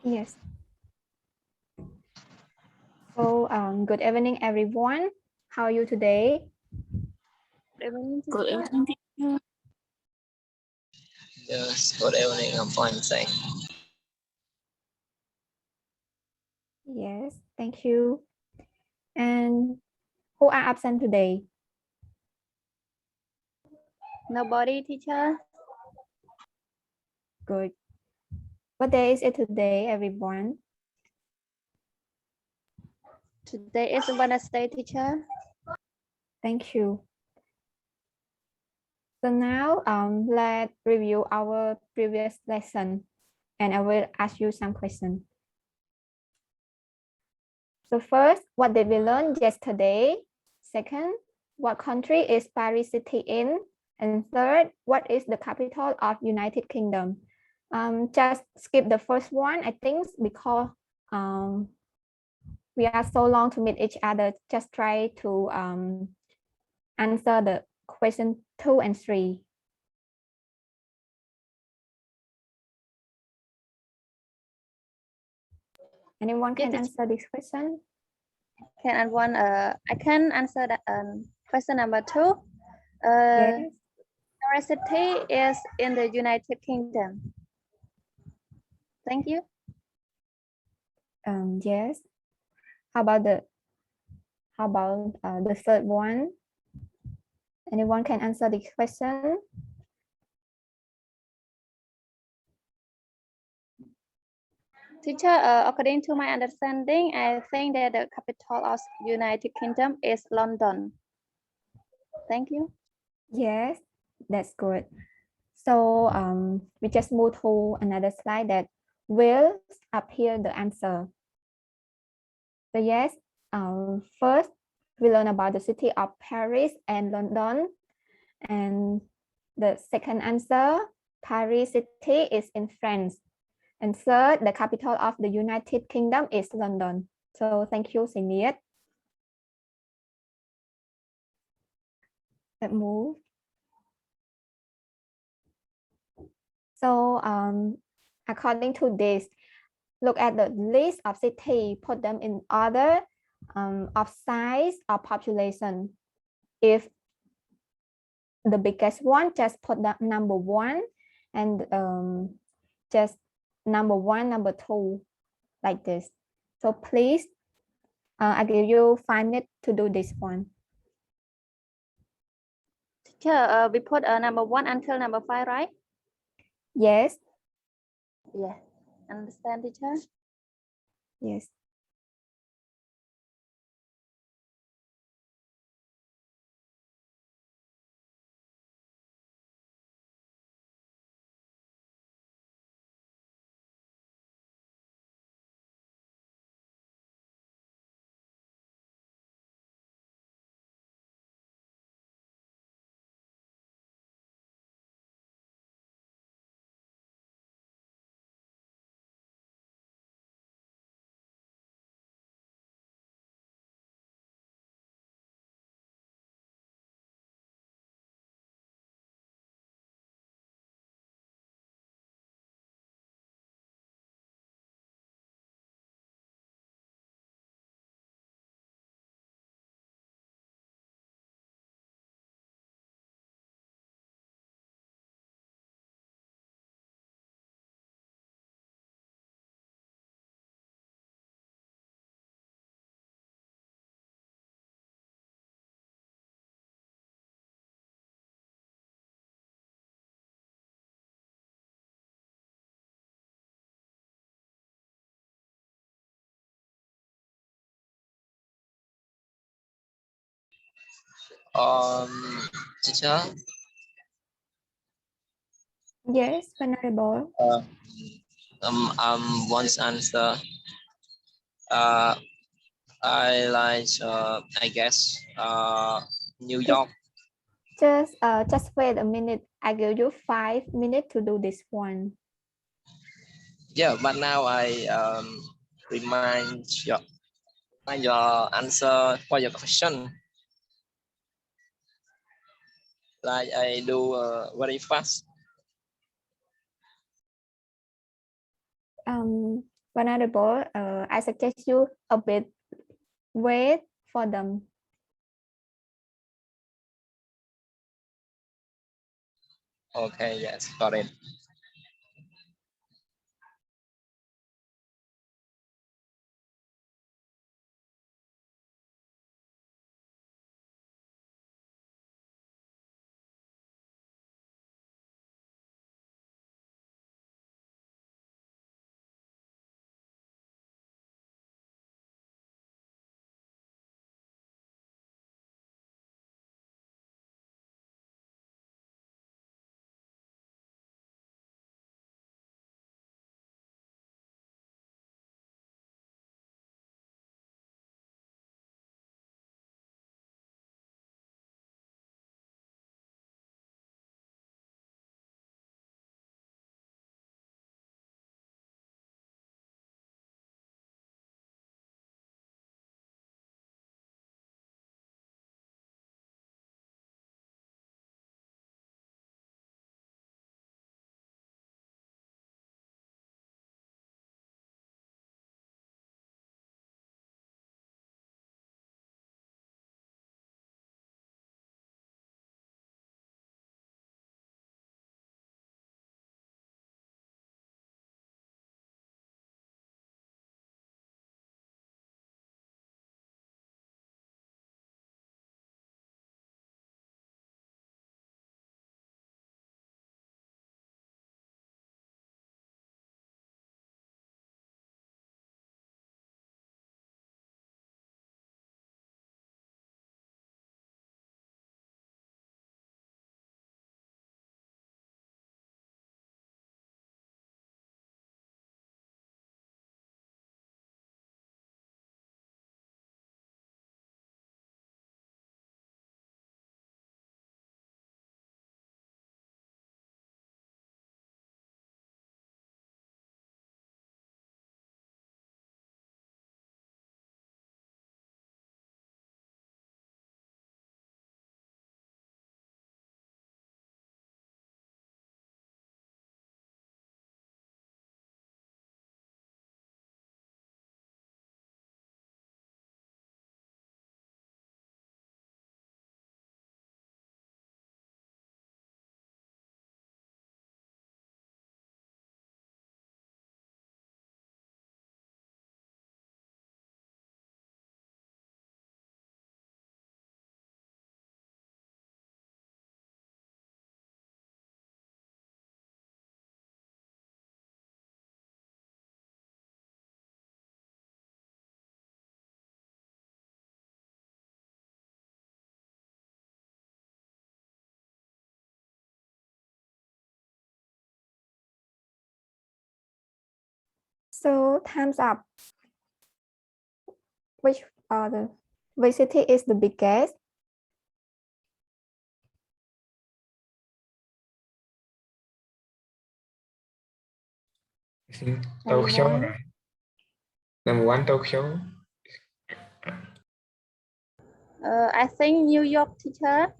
Yes. So, good evening, everyone. How are you today? Good evening, teacher. Yes, good evening. I'm fine, thanks. Yes, thank you. And who are absent today? Nobody, teacher. Good. What day is it today, everyone? Today is Wednesday, teacher. Thank you. So now let's review our previous lesson and I will ask you some questions. So first, what did we learn yesterday? Second, what country is Paris City in? And third, what is the capital of United Kingdom? Just skip the first one, I think, because we are so long to meet each other. Just try to answer the question 2 and 3. Anyone can answer this question? I can answer that question number 2. Yes. Paris City is in the United Kingdom. Thank you. Yes. How about the third one? Anyone can answer this question? Teacher, according to my understanding, I think that the capital of United Kingdom is London. Thank you. Yes, that's good. So we just move to another slide that will appear the answer. So yes, first we learn about the city of Paris and London. And the second answer, Paris City is in France. And third, the capital of the United Kingdom is London. So thank you, Siniet. Let's move. So according to this, look at the list of cities, put them in order of size or population. If the biggest one, just put the number 1 and just number 1, number 2, like this. So please, I give you 5 minutes to do this one. Teacher, we put number 1 until number 5, right? Yes. Yeah. Understand, teacher? Yes. Teacher. Yes, Venerable. Once answer. I like. I guess. New York. Just wait a minute. I give you 5 minutes to do this one. Yeah, but now I remind your answer for your question. Like I do very fast. vulnerable, I suggest you a bit wait for them. Okay, yes, got it. So time's up. Which city is the biggest? I think Tokyo, Anyone? right? Number one, Tokyo. I think New York, teacher.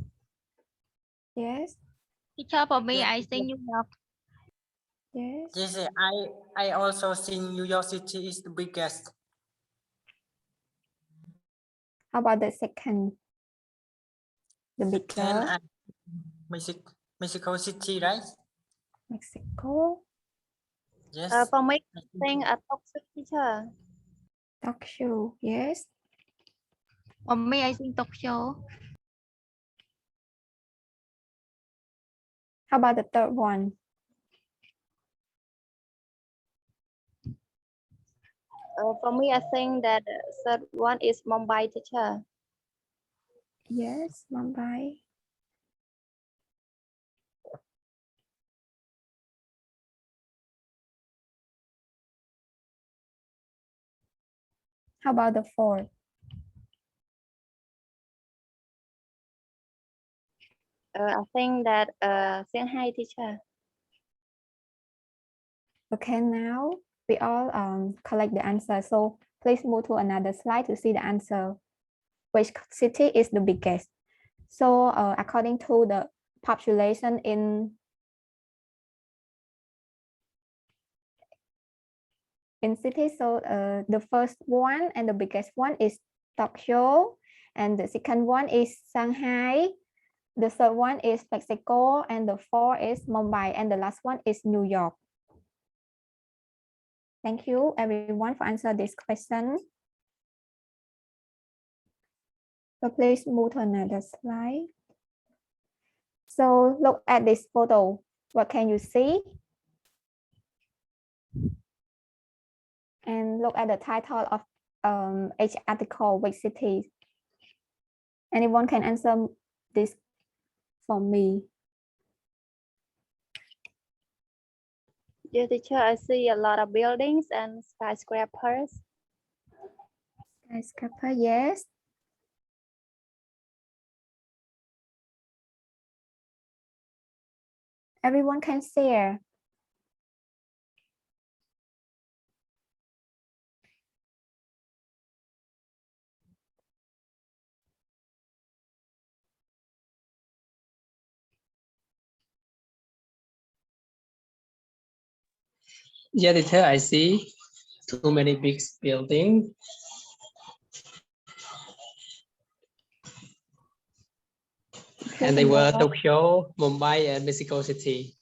Yes. Teacher, for me, Yeah, I think New York. Yes. Yes, I also think New York City is the biggest. How about the second? The Can bigger? I Mexico City, right? Mexico. Yes. For me, I I think a toxic teacher. Tokyo. Yes. For me, I think Tokyo. How about the third one? For me, I think that the third one is Mumbai, teacher. Yes, Mumbai. How about the fourth? I think that Shanghai, teacher. Okay, now we all collect the answer. So please move to another slide to see the answer. Which city is the biggest? So according to the population in in city. So the first one and the biggest one is Tokyo, and the second one is Shanghai. The third one is Mexico, and the fourth is Mumbai, and the last one is New York. Thank you everyone for answer this question. So please move to another slide. So look at this photo. What can you see? And look at the title of each article, which city. Anyone can answer this for me? Yes, teacher, I see a lot of buildings and skyscrapers. Skyscraper, yes. Everyone can share. Yeah, teacher, I see too many big buildings. And they were Tokyo, Mumbai, and Mexico City.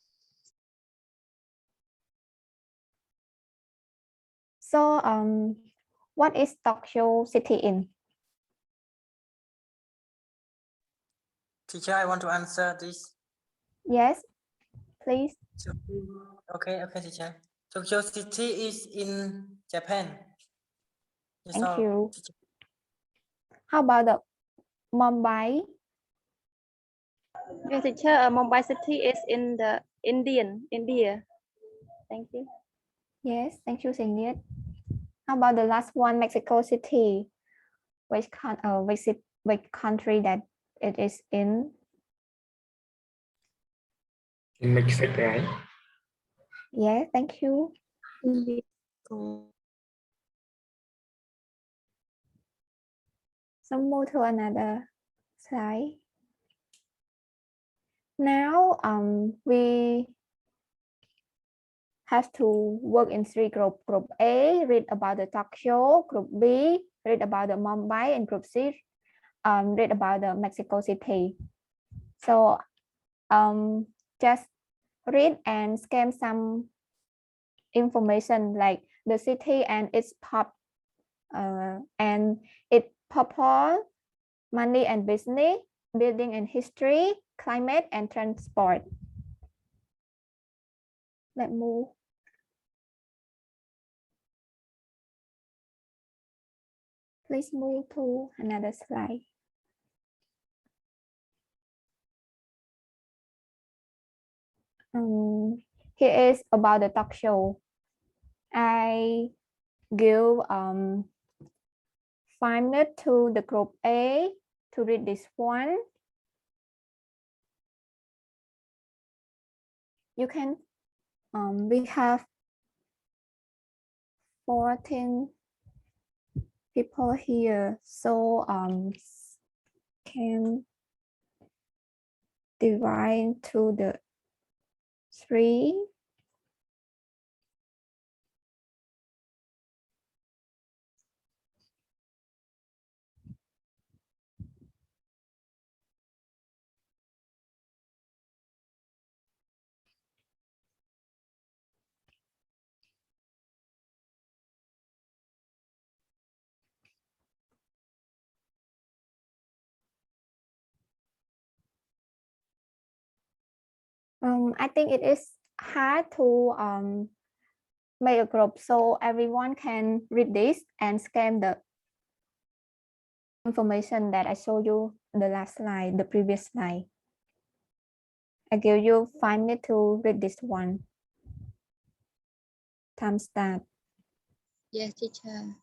So what is Tokyo City in? Teacher, I want to answer this. Yes, please. Okay, teacher. Tokyo City is in Japan. That's Thank all, you. teacher. How about the Mumbai? Yes, teacher, Mumbai city is in the India. Thank you. Yes, thank you, Signet. How about the last one, Mexico City? Which country that it is in? In Mexico, right? Yes, thank you. So move to another slide. Now we have to work in three groups. Group A, read about the Tokyo. Group B, read about the Mumbai. And Group C, read about the Mexico City. So just read and scan some information like the city and its and its purpose, money and business, building and history, climate and transport. Let's move. Please move to another slide. Here is about the talk show. I give 5 minutes to the group A to read this one. You can, we have 14 people here, so can divide to the 3. I think it is hard to make a group so everyone can read this and scan the information that I showed you the last slide, the previous slide. I give you 5 minutes to read this one. Time start. Yes, teacher.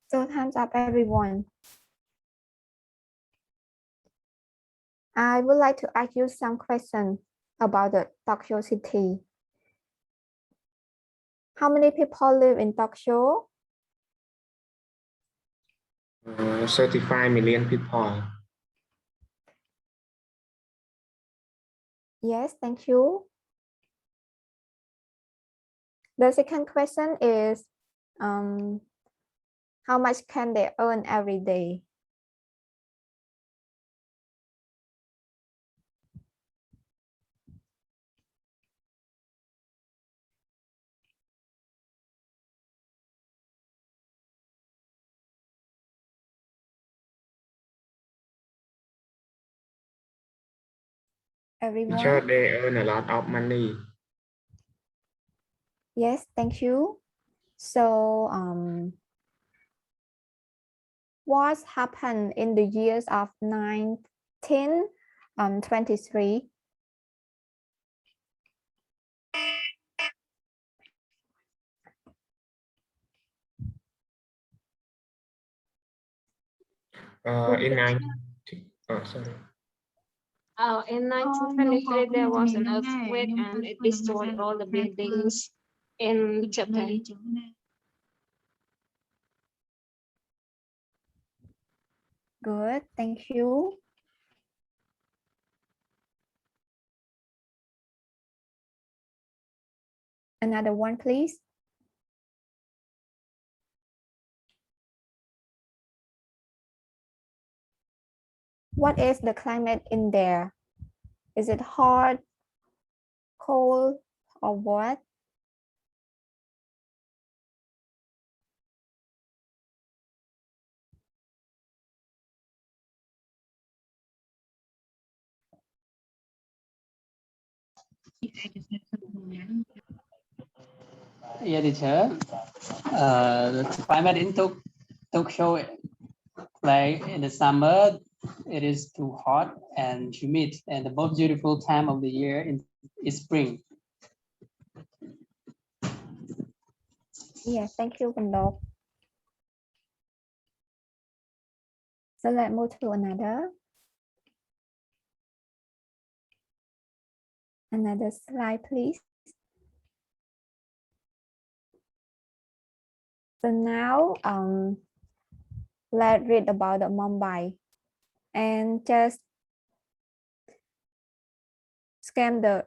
So time's up, everyone. I would like to ask you some questions about the Tokyo city. How many people live in Tokyo? 35 million people. Yes, thank you. The second question is, how much can they earn every day? Teacher, Everyone? they earn a lot of money. Yes, thank you. So, what happened in the years of 1923? In 19, oh, sorry. In 1923, there was an earthquake and it destroyed all the buildings in Japan. Good, thank you. Another one, please. What is the climate in there? Is it hot, cold, or what? Yeah, teacher. The climate in Tokyo, like in the summer, it is too hot and humid, and the most beautiful time of the year is spring. Yeah, thank you, Bundok. So let's move to another slide, please. So now, let's read about the Mumbai and just scan the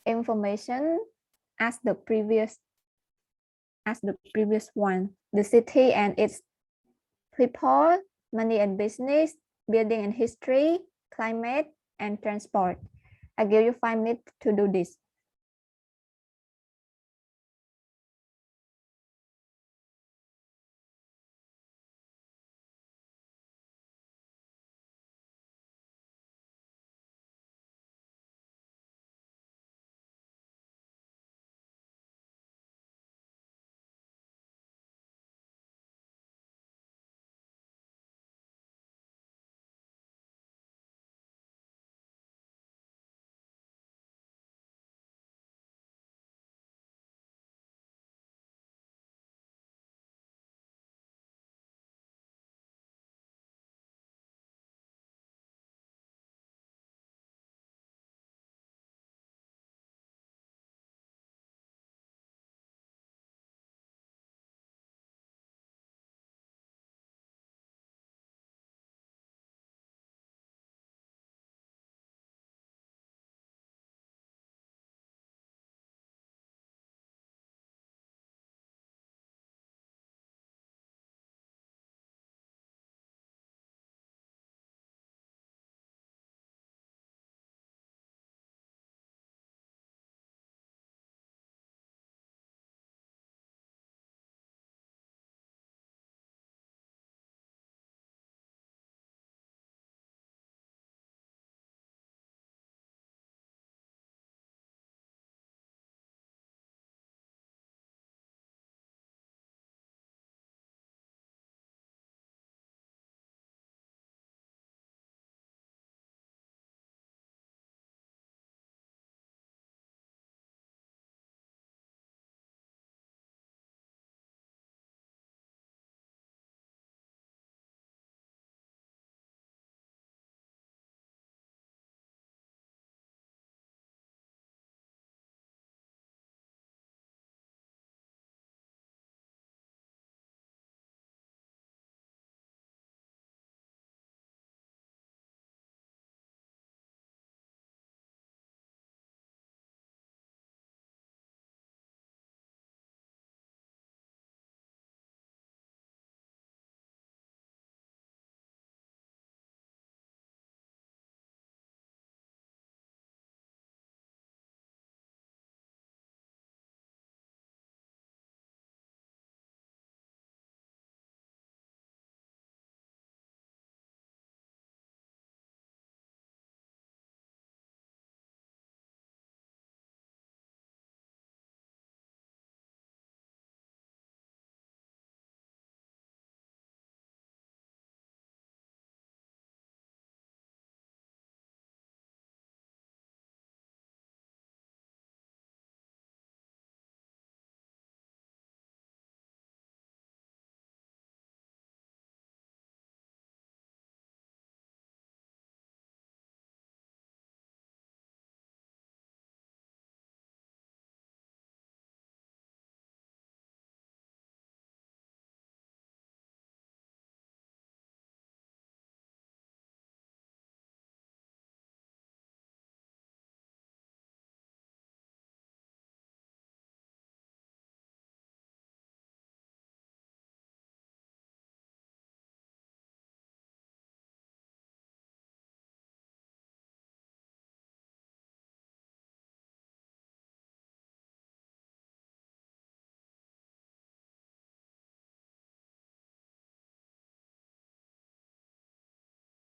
information as the previous one. The city and its people, money and business, building and history, climate, and transport. I give you 5 minutes to do this.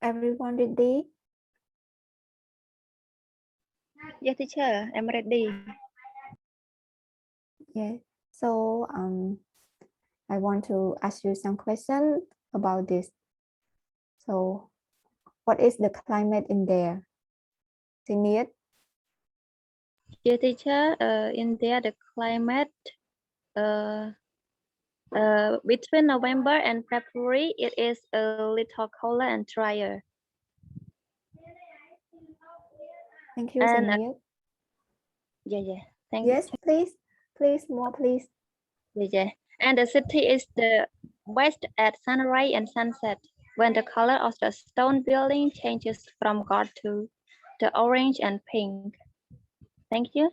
Everyone ready? Yes, teacher, I'm ready. Yeah. So I want to ask you some questions about this. So what is the climate in there? Senior? Yes, teacher, in there the climate between November and February, it is a little colder and drier. Thank you, And, Senior. Yeah. Thank Yes, you. please, more, please. Yeah. And the city is the best at sunrise and sunset, when the color of the stone building changes from gold to the orange and pink. Thank you.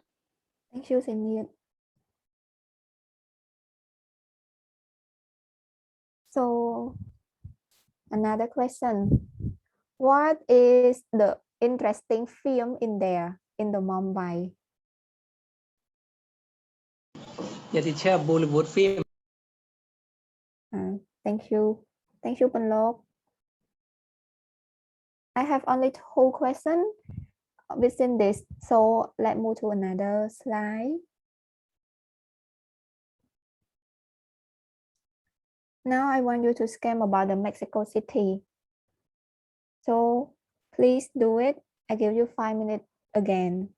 Thank you, Senior. So another question. What is the interesting film in there in the Mumbai? Yeah, teacher, Bollywood film. Thank you. Thank you, Panlok. I have only 2 questions within this. So let's move to another slide. Now I want you to scan about the Mexico City. So please do it. I give you 5 minutes again.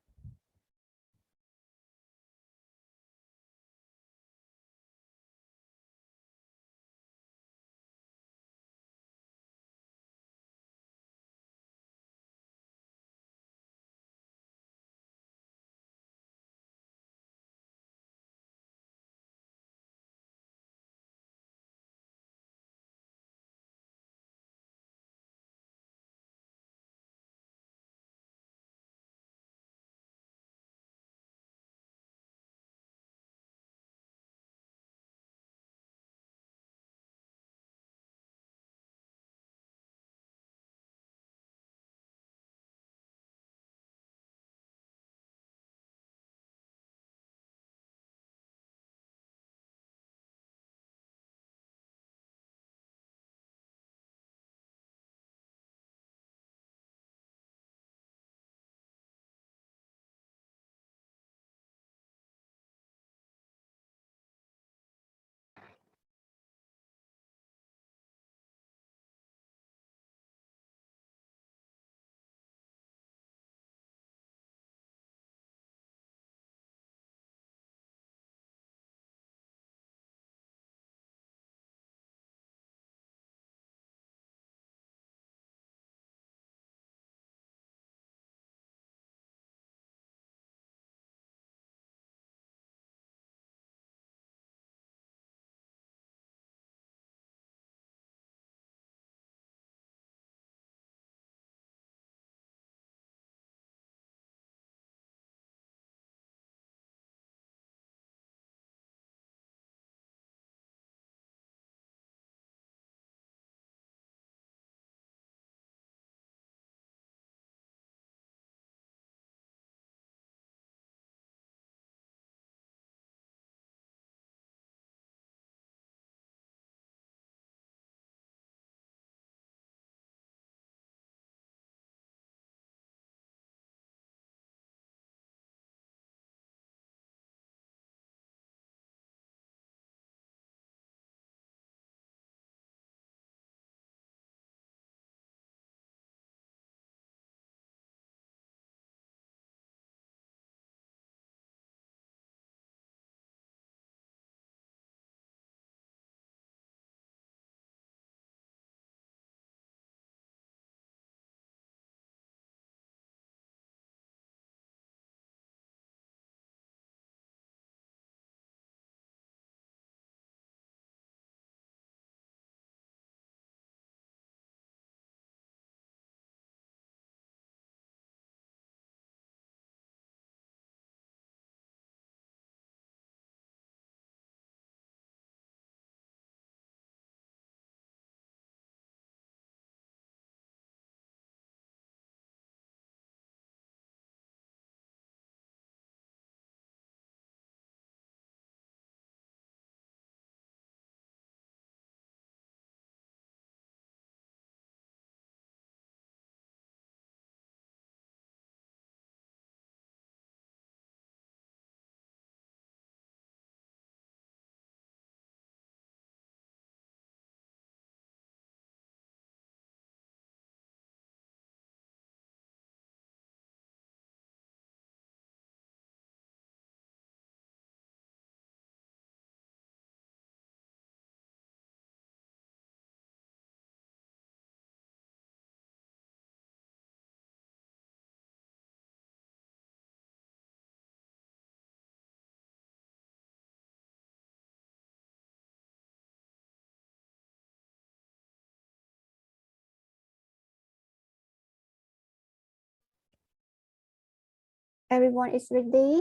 Everyone is ready?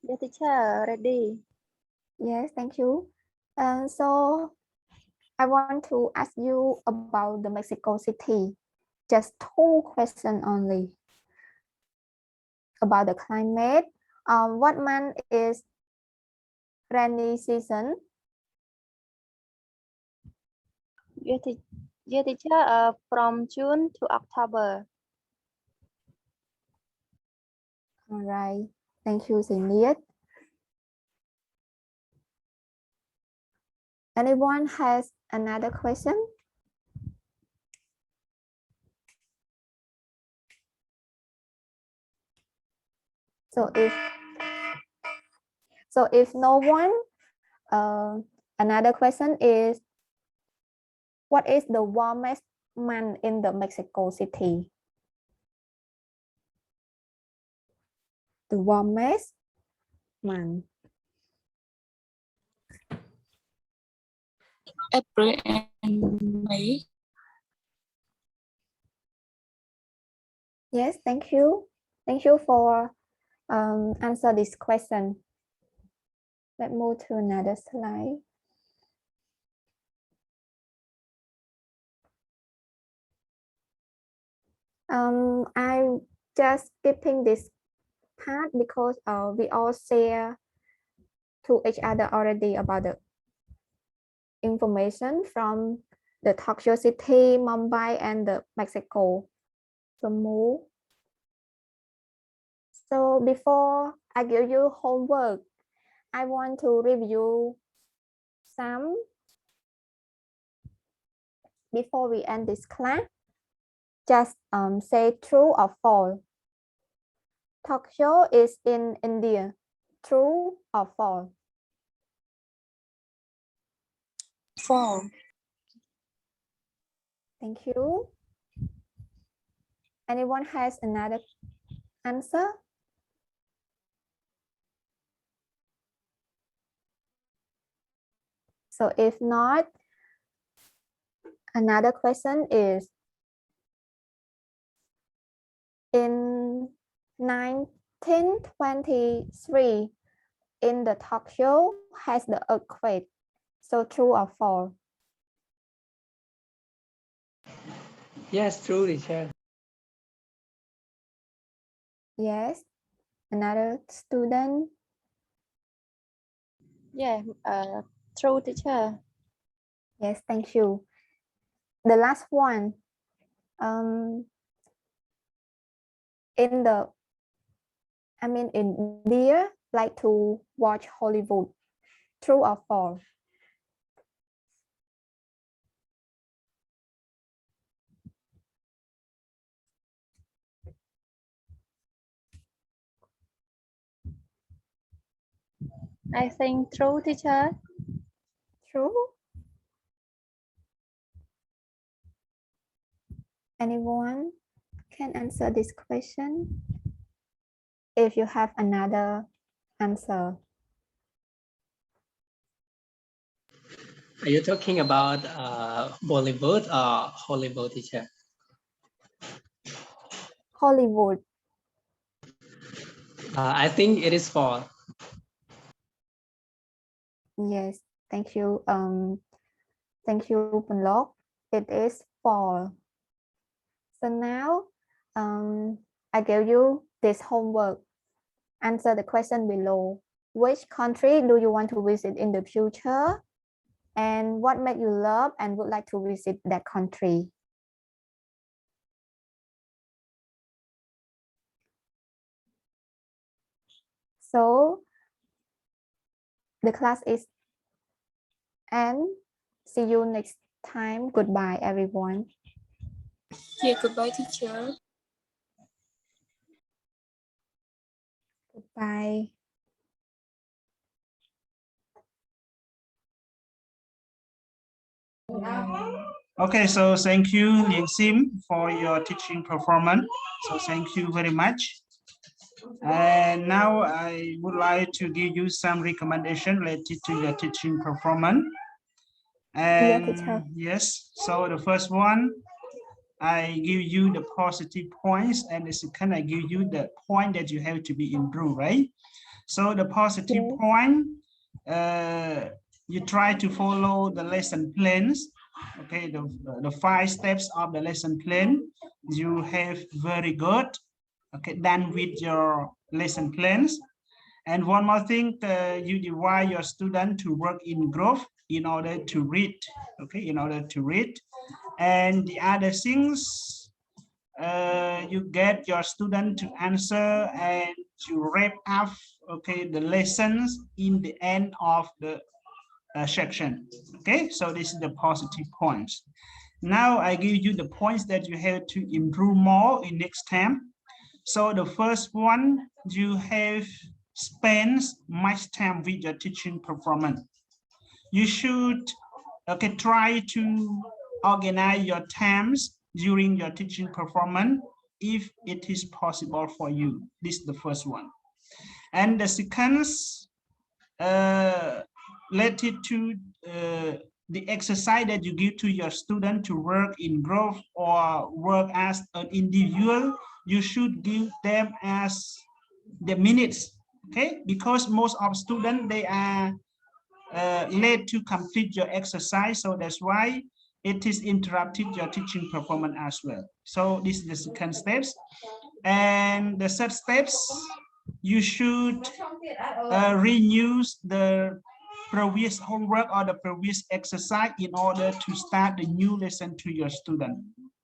Yes, teacher, ready. Yes, thank you. So I want to ask you about the Mexico City. Just 2 questions only. About the climate. What month is rainy season? Yes, teacher, from June to October. All right. Thank you, Zinit. Anyone has another question? So if no one, another question is, what is the warmest month in the Mexico City? The warmest month. April and May. Yes, thank you. Thank you for answer this question. Let's move to another slide. I'm just skipping this part because we all share to each other already about the information from the Tokyo City, Mumbai, and the Mexico. So before I give you homework, I want to review some before we end this class. Just say true or false. Tokyo is in India. True or false? Fall. Thank you. Anyone has another answer? So if not, another question is, in 1923, in the Tokyo has the earthquake. So true or false? Yes, true, teacher. Yes. Another student? Yeah, true, teacher. Yes, thank you. The last one. In India, like to watch Hollywood. True or false? I think true, teacher. True. Anyone can answer this question? If you have another answer. Are you talking about Bollywood or Hollywood, teacher? Hollywood. I think it is false. Yes, thank you. Thank you, Punlok. It is false. So now, I give you this homework. Answer the question below. Which country do you want to visit in the future? And what make you love and would like to visit that country? So the class is end. See you next time. Goodbye, everyone. Yeah, goodbye, teacher. Goodbye. Okay, so thank you, Liang Sim, for your teaching performance. So thank you very much. And now I would like to give you some recommendation related to your teaching performance. And teacher. yes, so the first one, I give you the positive points, and the second, I give you the point that you have to be improved, right? So the positive point, you try to follow the lesson plans. Okay, the 5 steps of the lesson plan, you have very good, okay, done with your lesson plans. And one more thing, you divide your student to work in group in order to read, okay, in order to read. And the other things, you get your student to answer and to wrap up, okay, the lessons in the end of the section. Okay, so this is the positive points. Now I give you the points that you have to improve more in next time. So the first one, you have spent much time with your teaching performance. You should, okay, try to organize your times during your teaching performance if it is possible for you. This is the first one. And the second, let it to the exercise that you give to your student to work in group or work as an individual, you should give them as the minutes, okay? Because most of students, they are late to complete your exercise, so that's why it is interrupted your teaching performance as well. So this is the second steps. And the third steps, you should renew the previous homework or the previous exercise in order to start the new lesson to your student.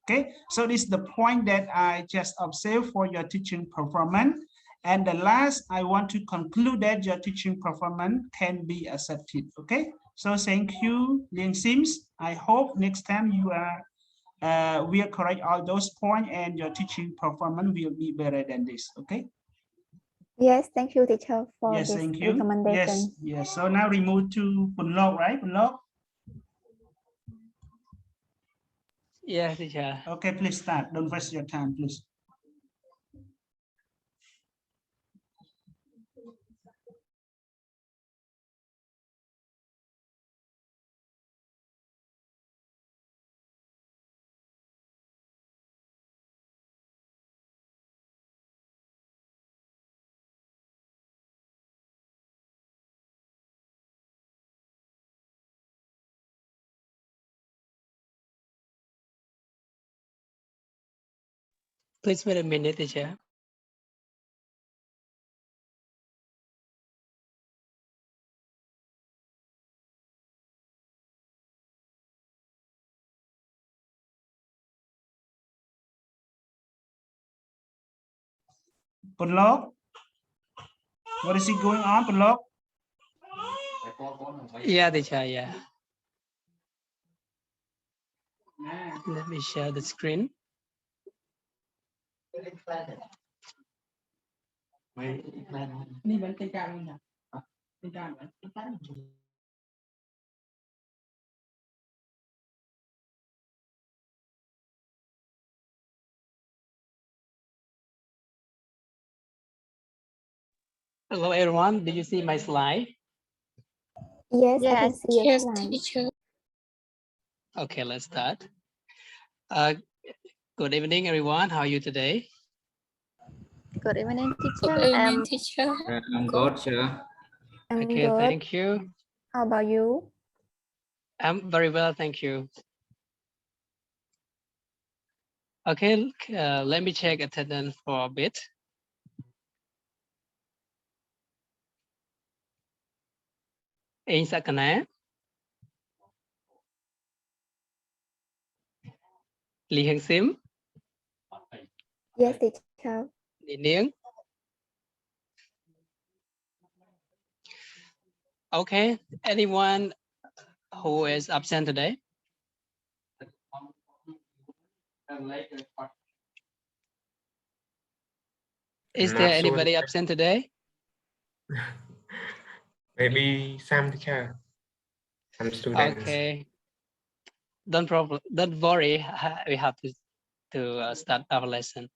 Okay, so this is the point that I just observed for your teaching performance. And the last, I want to conclude that your teaching performance can be accepted. Okay, so thank you, Liang Sims. I hope next time you will correct all those points and your teaching performance will be better than this. Okay. Yes, thank you, teacher, for Yes, this thank you. recommendation. Yes. So now we move to Punlok, right? Punlok. Yes, teacher. Okay, please start. Don't waste your time, please. Please wait a minute, teacher. Punlok, what is it going on, Punlok? Yeah, teacher, yeah. Let me share the screen. Hello, everyone. Did you see my slide? Yes, I can Yes. see your Yes, slide. teacher. Okay, let's start. Good evening, everyone. How are you today? Good evening, Good teacher. evening, teacher. I'm good, sir. I'm Okay, good. thank you. How about you? I'm very well, thank you. Okay, let me check attendance for a bit. In Sakana, Lee Heng Sim, Yes, teacher. Lee Niang. Okay, anyone who is absent today? Is Not there sure, anybody teacher. absent today? Maybe some teacher, some students. Okay, don't worry. We have to start our lesson.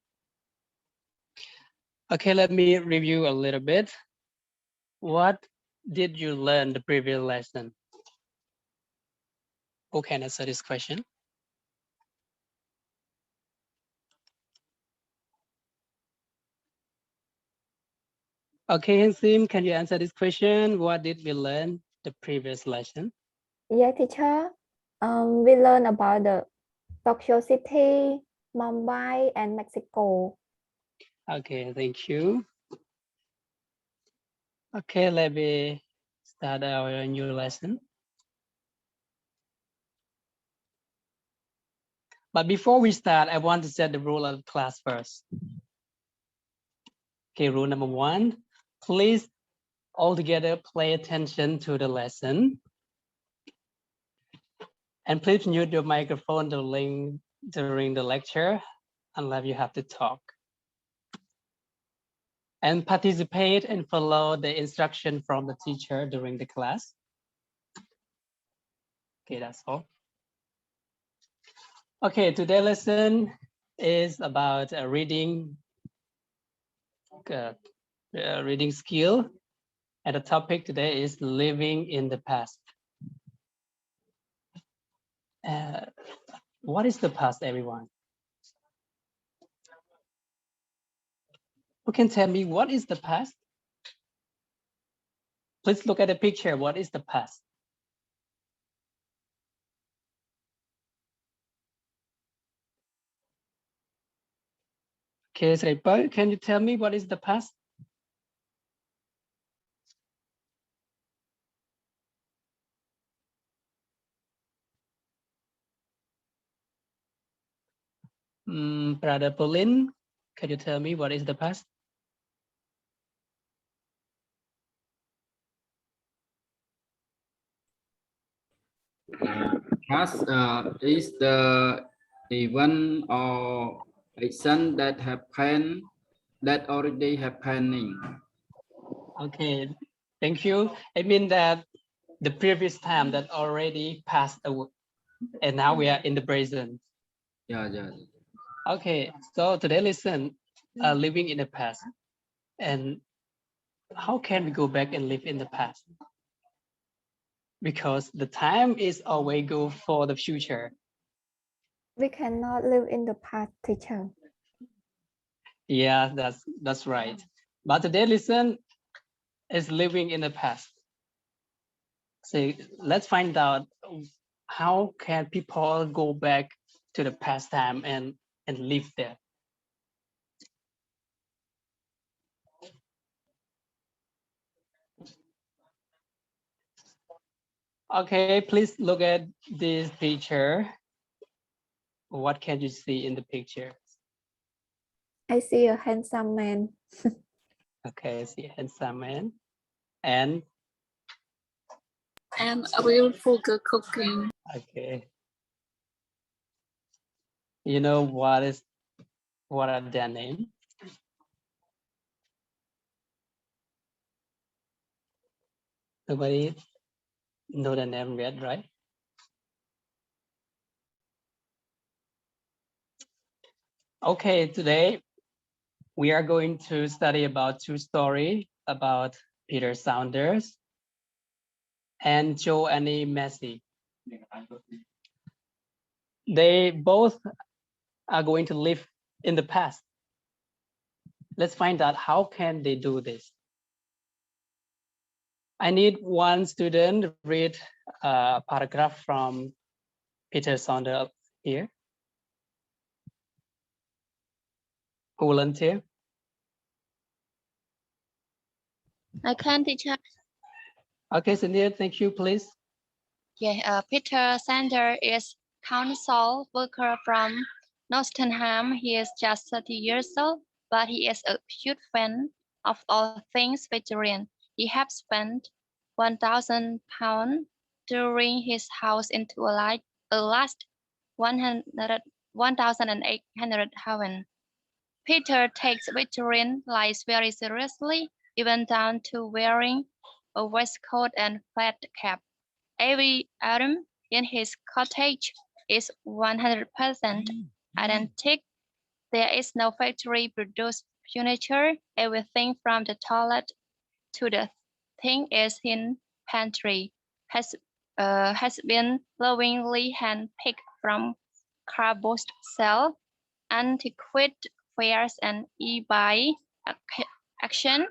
Okay, let me review a little bit. What did you learn the previous lesson? Who can answer this question? Okay, Hansim, can you answer this question? What did we learn the previous lesson? Yeah, teacher. We learned about the Tokyo City, Mumbai, and Mexico. Okay, thank you. Okay, let me start our new lesson. But before we start, I want to set the rule of the class first. Okay, rule number 1, please all together pay attention to the lesson. And please mute your microphone during the lecture, unless you have to talk. And participate and follow the instruction from the teacher during the class. Okay, that's all. Okay, today's lesson is about reading skill. And the topic today is living in the past. What is the past, everyone? Who can tell me what is the past? Please look at the picture. What is the past? Okay, Srepa, can you tell me what is the past? Brother Pauline, can you tell me what is the past? Past is the event or action that happened that already happening. Okay, thank you. I mean that the previous time that already passed away, and now we are in the present. Yeah. Okay, so today listen, living in the past. And how can we go back and live in the past? Because the time is always go for the future. We cannot live in the past, teacher. Yeah, that's right. But today listen is living in the past. So let's find out how can people go back to the past time and live there. Okay, please look at this picture. What can you see in the picture? I see a handsome man. Okay, I see a handsome man. And a beautiful girl cooking. okay. You know what are their names? Nobody know the name yet, right? Okay, today we are going to study about two stories about Peter Saunders and Joanne Massey. They both are going to live in the past. Let's find out how can they do this. I need one student read a paragraph from Peter Saunders here. Volunteer. I can, teacher. Okay, Cynthia, thank you, please. Yeah, Peter Saunders is council worker from Nottingham. He is just 30 years old, but he is a huge fan of all things Victorian. He has spent £1,000 during his house into a last 1,800 heaven. Peter takes Victorian life very seriously, even down to wearing a waistcoat and flat cap. Every item in his cottage is 100% identical. There is no factory-produced furniture. Everything from the toilet to the thing is in pantry has been lovingly hand-picked from cardboard sale, antiquated fairs, and eBay auction.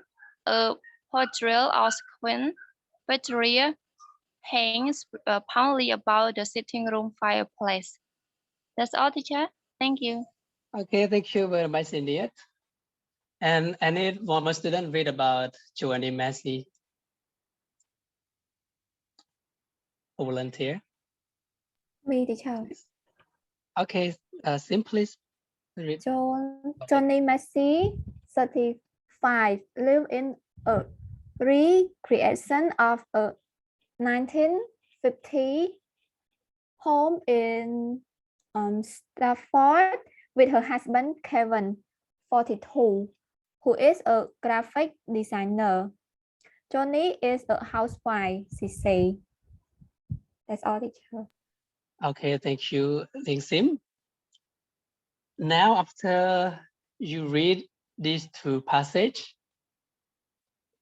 a portrayal of Queen Victoria hangs proudly about the sitting room fireplace. That's all, teacher. Thank you. Okay, thank you very much indeed. And I need one more student read about Joanne Massey. A volunteer. Me, teacher. Okay, simply read. Johnny Massey, 35, live in a recreation of a 1950 home in Stafford with her husband Kevin, 42, who is a graphic designer. Johnny is a housewife, she says. That's all, teacher. Okay, thank you, Ling Sim. Now, after you read these two passages,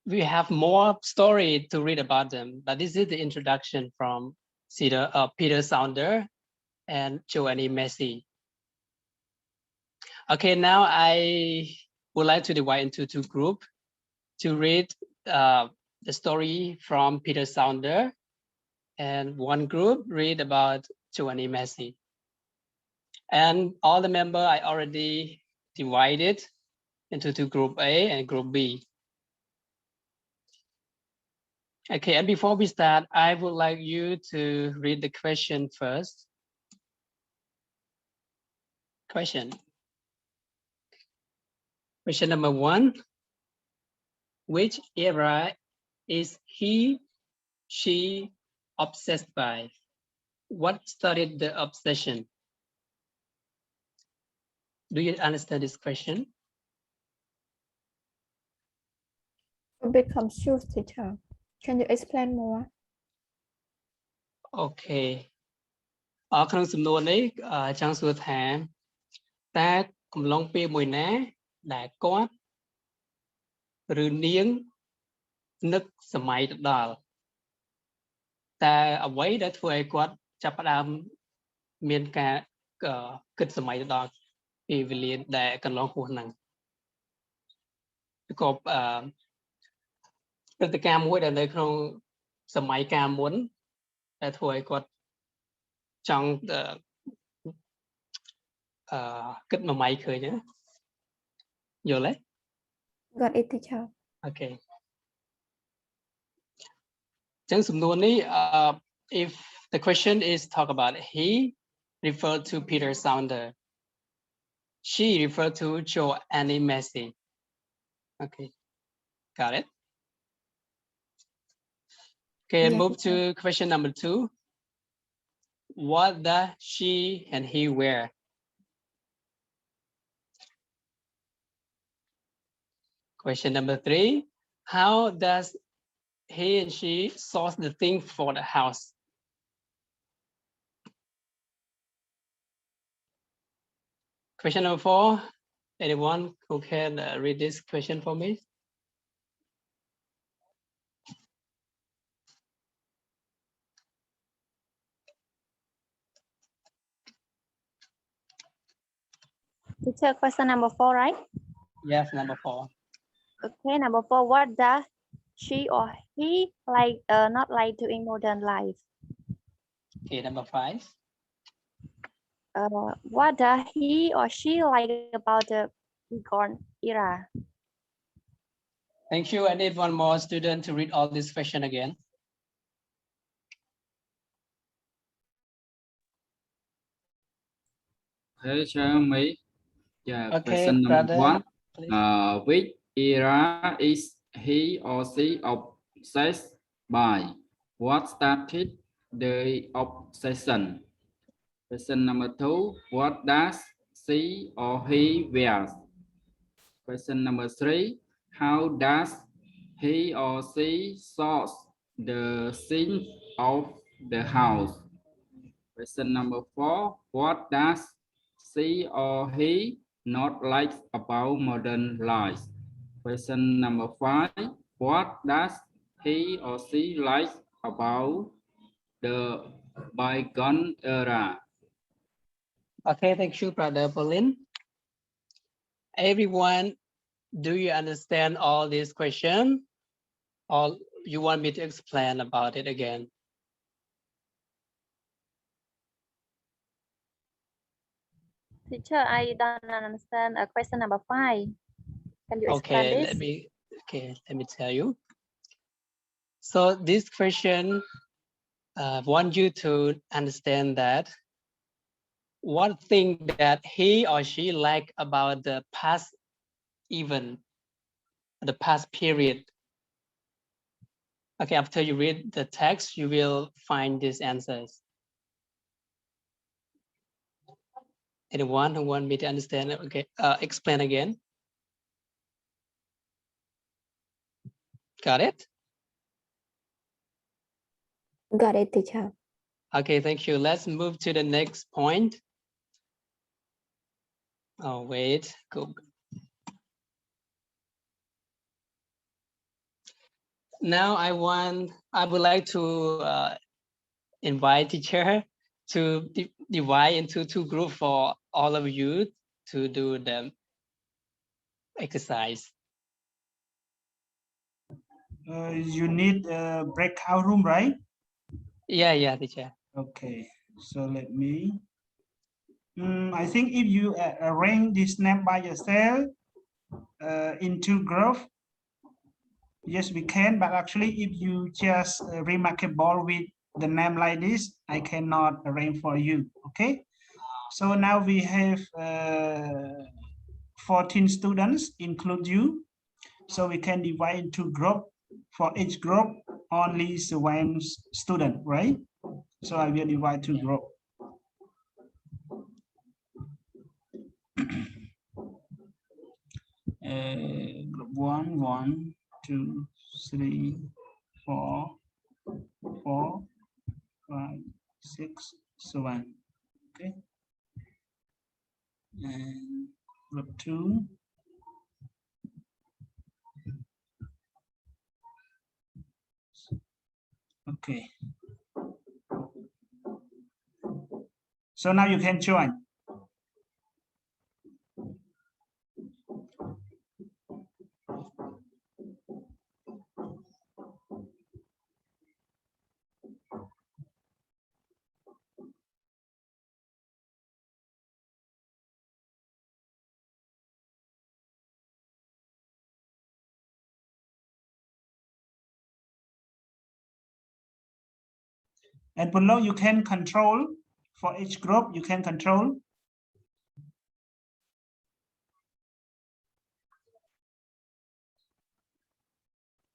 we have more story to read about them, but this is the introduction from Peter Saunders and Joanne Massey. Okay, now I would like to divide into two groups to read the story from Peter Saunders, and one group read about Joanne Massey. And all the members I already divided into two group A and group B. Okay, and before we start, I would like you to read the question first. Question number 1. Which era is she obsessed by? What started the obsession? Do you understand this question? A bit confused, teacher. Can you explain more? Okay. ក្នុងសំណួរនេះចង់សួរថាតើកំឡុងពេលមួយណាដែលគាត់ឬនាងនឹកសម័យទៅដល់តើអ្វីដែលធ្វើឲ្យគាត់ចាប់ផ្ដើមមានការគិតសម័យទៅដល់ពេលវេលាដែលកន្លងហួសហ្នឹងក៏ព្រឹត្តិការណ៍មួយដែលនៅក្នុងសម័យកាលមុនដែលធ្វើឲ្យគាត់ចង់គិតមួយម៉ៃឃើញយល់ទេ Got it, teacher. Okay. ចឹងសំណួរនេះif the question is talk about he referred to Peter Saunders, she referred to Joanne Massey. Okay, got it. Okay, and Yeah, move to question number 2. What does she and he wear? Question number 3. How does he and she source the thing for the house? Question number 4. Anyone who can read this question for me? Teacher, question number 4, right? Yes, number 4. Okay, number 4. What does she or he like not like to in modern life? Okay, number 5. What does he or she like about the bygone era? Thank you. I need one more student to read all this question again. Hey, show me. Yeah, Okay, question number brother, 1. Which era is he or she obsessed by? What started the obsession? Question number 2. What does she or he wear? Question number 3. How does he or she source the things of the house? Question number 4. What does she or he not like about modern life? Question number 5. What does he or she like about the bygone era? Okay, thank you, brother Pauline. Everyone do you understand all these questions? Or you want me to explain about it again? Teacher, I don't understand question number 5. Can you explain Okay, this? let me tell you. So this question want you to understand that one thing that he or she like about the past event, the past period. Okay, after you read the text, you will find these answers. Anyone who want me to understand? Okay, explain again. Got it? Got it, teacher. Okay, thank you. Let's move to the next point. Oh, wait, go. Now I would like to invite teacher to divide into 2 groups for all of you to do the exercise. You need a breakout room, right? Yeah, teacher. Okay, so let me. I think if you arrange this name by yourself into groups, yes, we can. But actually, if you just remarkable with the name like this, I cannot arrange for you. Okay. So now we have 14 students, include you. So we can divide into group. For each group, only one student, right? So I will divide to group. Group 1, 1, 2, 3, 4, 4, 5, 6, 7. Okay. And group 2. Okay. So now you can join. And below you can control for each group, you can control.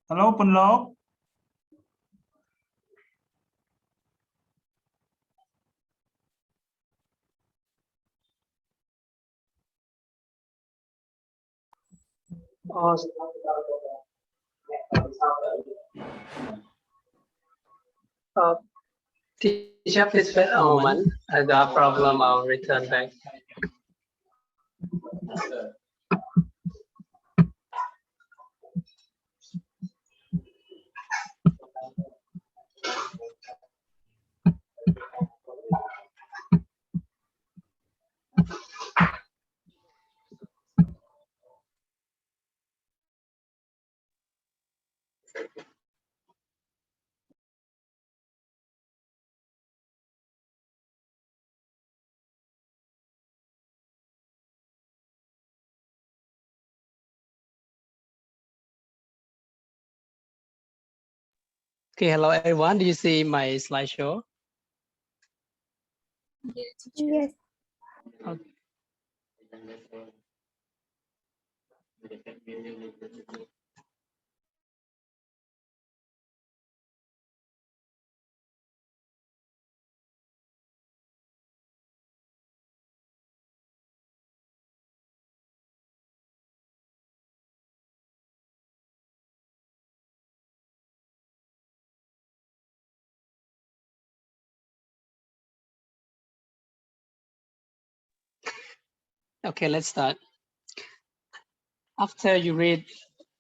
Hello, below. Teacher, please wait a moment. I got a problem. I'll return back. Okay, hello everyone. Do you see my slideshow? Yes. Okay. Okay, let's start. After you read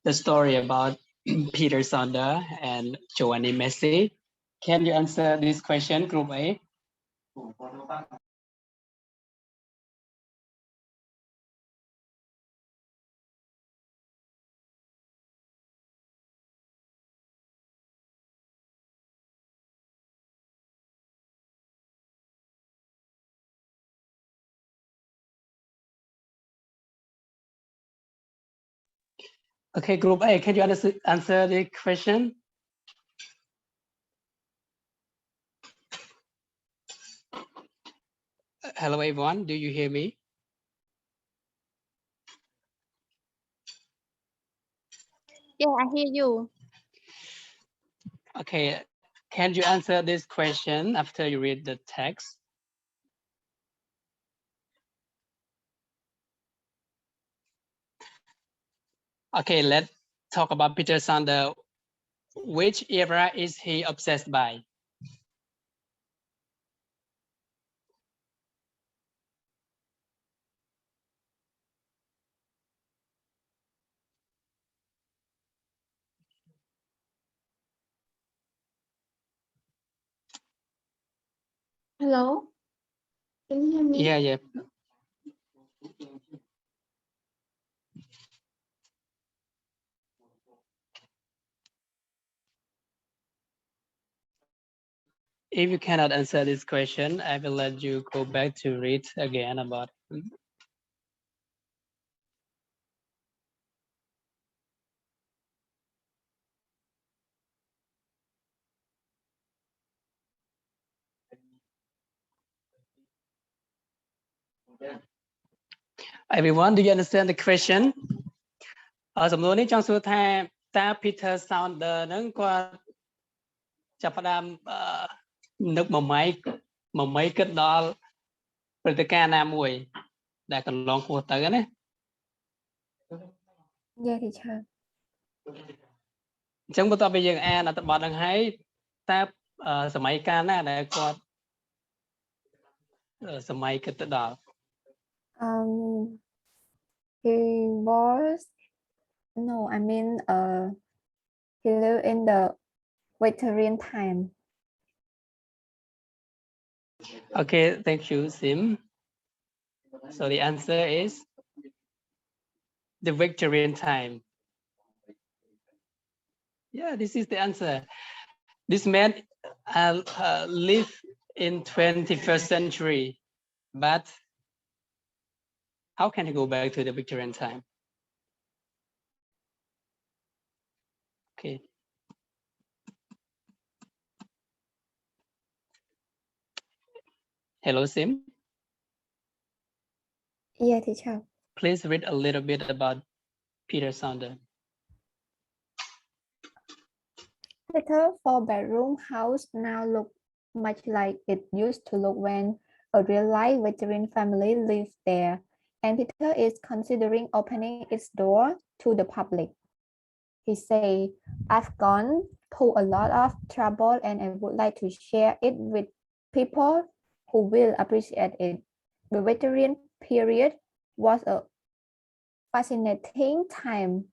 the story about Peter Sander and Giovanni Messi, can you answer this question, Group A? Okay, group A, can you answer the question? Hello, everyone. Do you hear me? Yeah, I hear you. Okay, can you answer this question after you read the text? Okay, let's talk about Peter Sander. Which era is he obsessed by? Hello? Can you hear me? Yeah. If you cannot answer this question, I will let you go back to read again about it. Everyone, do you understand the question? សំណួរនេះចង់សួរថាតើ Peter Sander ហ្នឹងគាត់ចាប់ផ្ដើមនឹកមួយម៉ៃគិតដល់ព្រឹត្តិការណ៍ណាមួយដែលកន្លងហួសទៅណា Yeah, teacher. អញ្ចឹងបន្ទាប់ពីយើងអានអត្ថបទហ្នឹងហើយតើសម័យកាលណាដែលគាត់សម័យគិតទៅដល់ He was no, I mean he lived in the Victorian time. Okay, thank you, Sim. So the answer is the Victorian time. Yeah, this is the answer. This man lived in 21st century, but how can he go back to the Victorian time? Okay. Hello, Sim. Yeah, teacher. Please read a little bit about Peter Sander. Little four-bedroom house now look much like it used to look when a real-life Victorian family lived there, and Peter is considering opening its door to the public. He say, "I've gone through a lot of trouble and I would like to share it with people who will appreciate it. The Victorian period was a fascinating time.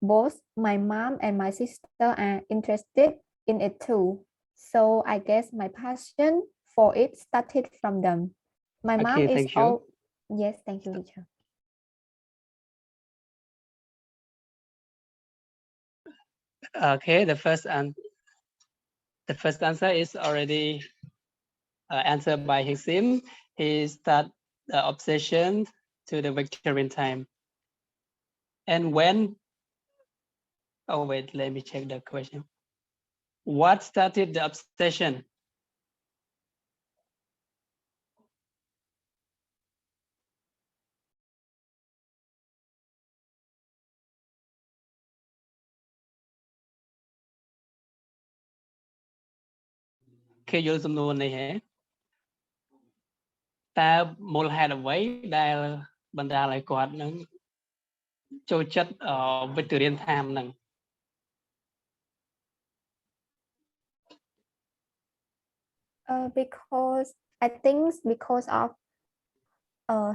Both my mom and my sister are interested in it too. So I guess my passion for it started from them. My mom Okay, is thank you. Yes, thank you, teacher. Okay, the first answer is already answered by Hixim. He started the obsession to the Victorian time. And when, oh wait, let me check the question. What started the obsession? Okay, យល់សំណួរនេះហ៎តើមូលហេតុអ្វីដែលបណ្ដាលឲ្យគាត់នឹងចូលចិត្តVictorian time ហ្នឹង Because I think because of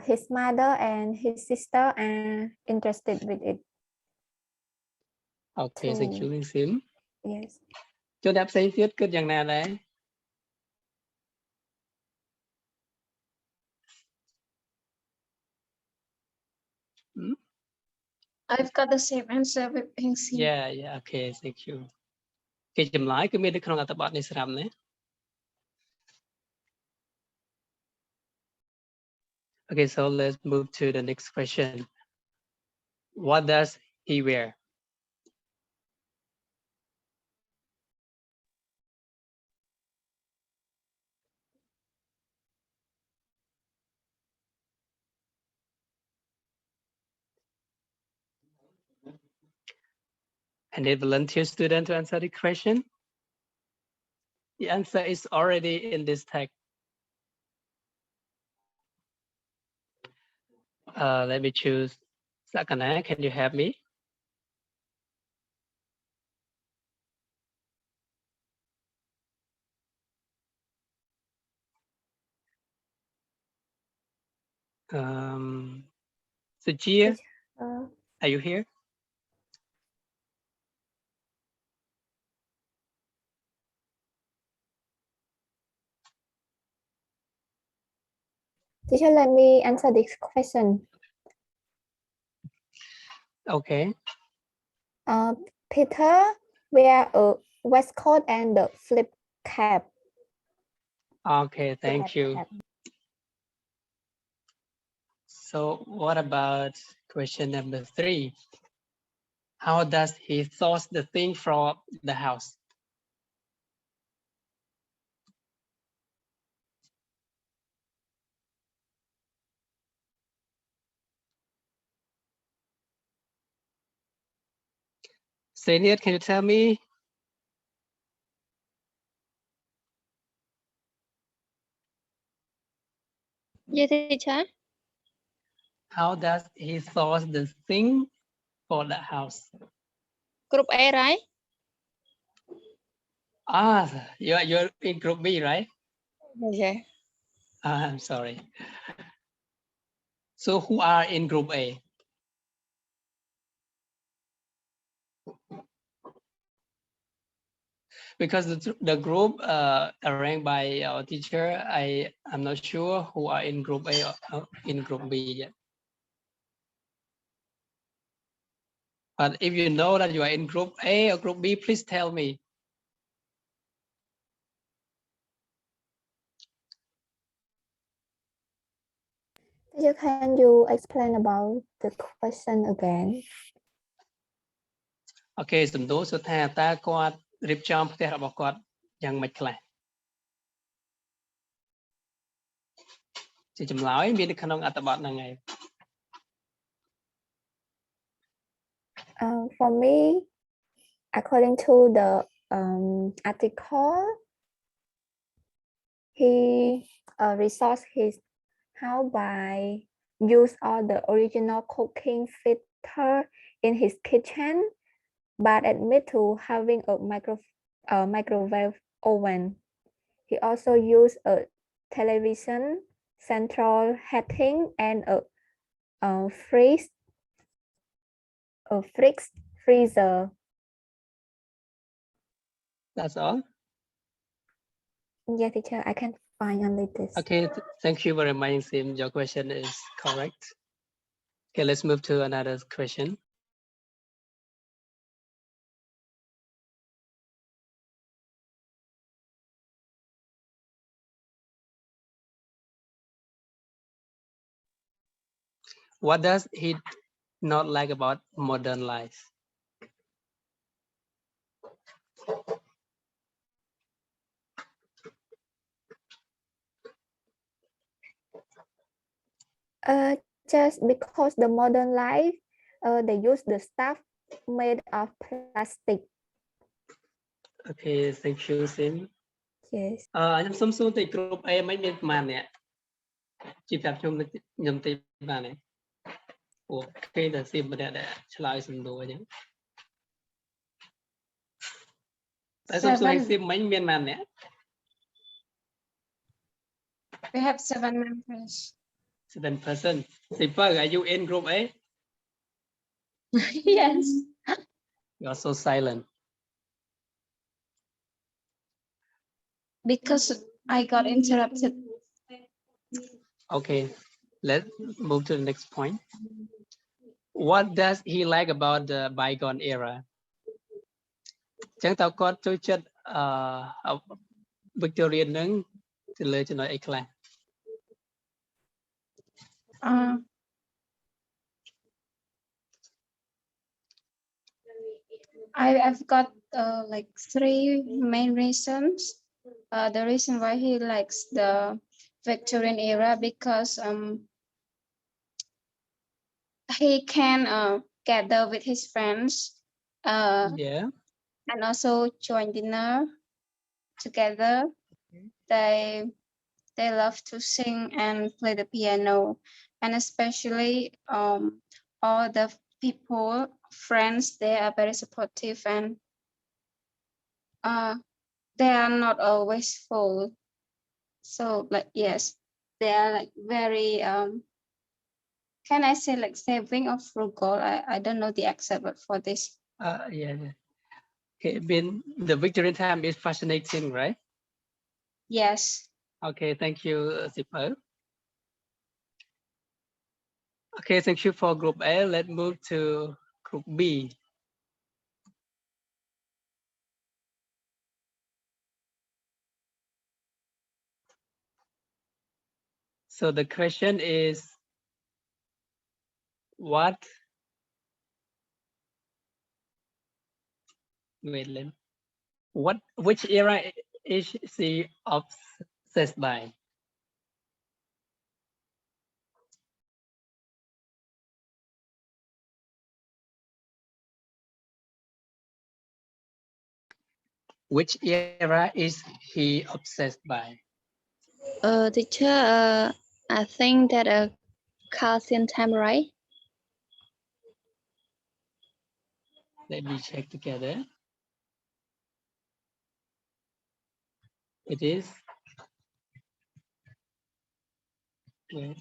his mother and his sister are interested with it. Okay, thank you, Sim. Yes. ជនអ្នកផ្សេងទៀតគិតយ៉ាងណាដែរ I've got the same answer with Pixie. Yeah, okay, thank you. គេចម្លើយគឺមាននៅក្នុងអត្ថបទនេះស្រាប់ណា Okay, so let's move to the next question. What does he wear? Any volunteer student to answer the question? The answer is already in this text. Let me choose Sakana. Can you help me? Sujia, are you here? Teacher, let me answer this question. Okay. Peter wear a waistcoat and the flip cap. Okay, thank you. So what about question number 3? How does he source the thing from the house? Senior, can you tell me? Yes, teacher. How does he source the thing for the house? Group A, right? You're in group B, right? Yeah. I'm sorry. So who are in group A? Because the group arranged by our teacher, I'm not sure who are in group A or in group B yet. But if you know that you are in group A or group B, please tell me. Teacher, can you explain about the question again? Okay, សំណួរសួរថាតើគាត់រៀបចំផ្ទះរបស់គាត់យ៉ាងម៉េចខ្លះជាចម្លើយមាននៅក្នុងអត្ថបទហ្នឹងហើយ For me, according to the article, he resourced his house by use all the original cooking fitter in his kitchen, but admit to having a microwave oven. He also used a television, central heating, and a fixed freezer. That's all? Yeah, teacher, I can find only this. Okay, thank you very much, Sim. Your question is correct. Okay, let's move to another question. What does he not like about modern life? Just because the modern life, they use the stuff made of plastic. Okay, thank you, Sim. Yes. ខ្ញុំសុំសួរតិច group A មិនមានប្រហែលអ្នកជាប្រាប់ខ្ញុំតិចបានទេអូគេតែ Sim ម្នាក់ដែលឆ្លើយសំណួរអញ្ចឹងតែសុំសួរ Sim មិនមានប្រហែលអ្នក We have 7 members. 7 person. Simple, are you in group A? Yes. You're so silent. Because I got interrupted. Okay, let's move to the next point. What does he like about the bygone era? ចឹងតើគាត់ចូលចិត្តVictoria នឹងទៅលើចំណុចអីខ្លះ I've got like 3 main reasons. The reason why he likes the Victorian era because he can gather with his friends Yeah. And also join dinner together. They love to sing and play the piano, and especially all the people, friends, they are very supportive, and they are not always full. So like, yes, they are like very can I say like saving or frugal? I don't know the exact word for this. Yeah. Okay, the Victorian time is fascinating, right? Yes. Okay, thank you, Zipper. Okay, thank you for group A. Let's move to group B. So the question is, which era is she obsessed by? Which era is he obsessed by? Teacher, I think that calcium time, right? Let me check together. It is. Wait.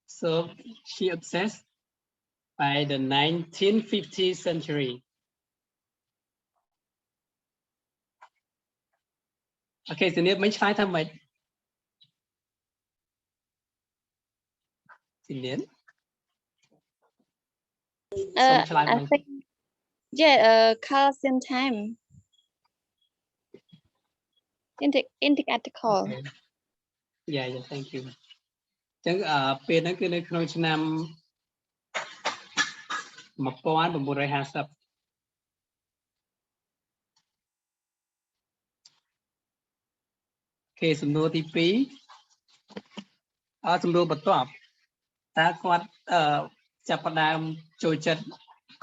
So she obsessed by the 1950th century. Okay, so nếu mấy slide thăm mày. Xin đến. I think, yeah, calcium time. In the article. Okay. Yeah, thank you. ចឹងពេលហ្នឹងគឺនៅក្នុងឆ្នាំ1950 Okay, សំណួរទី2សំណួរបន្ទាប់តើគាត់ចាប់ផ្ដើមចូលចិត្ត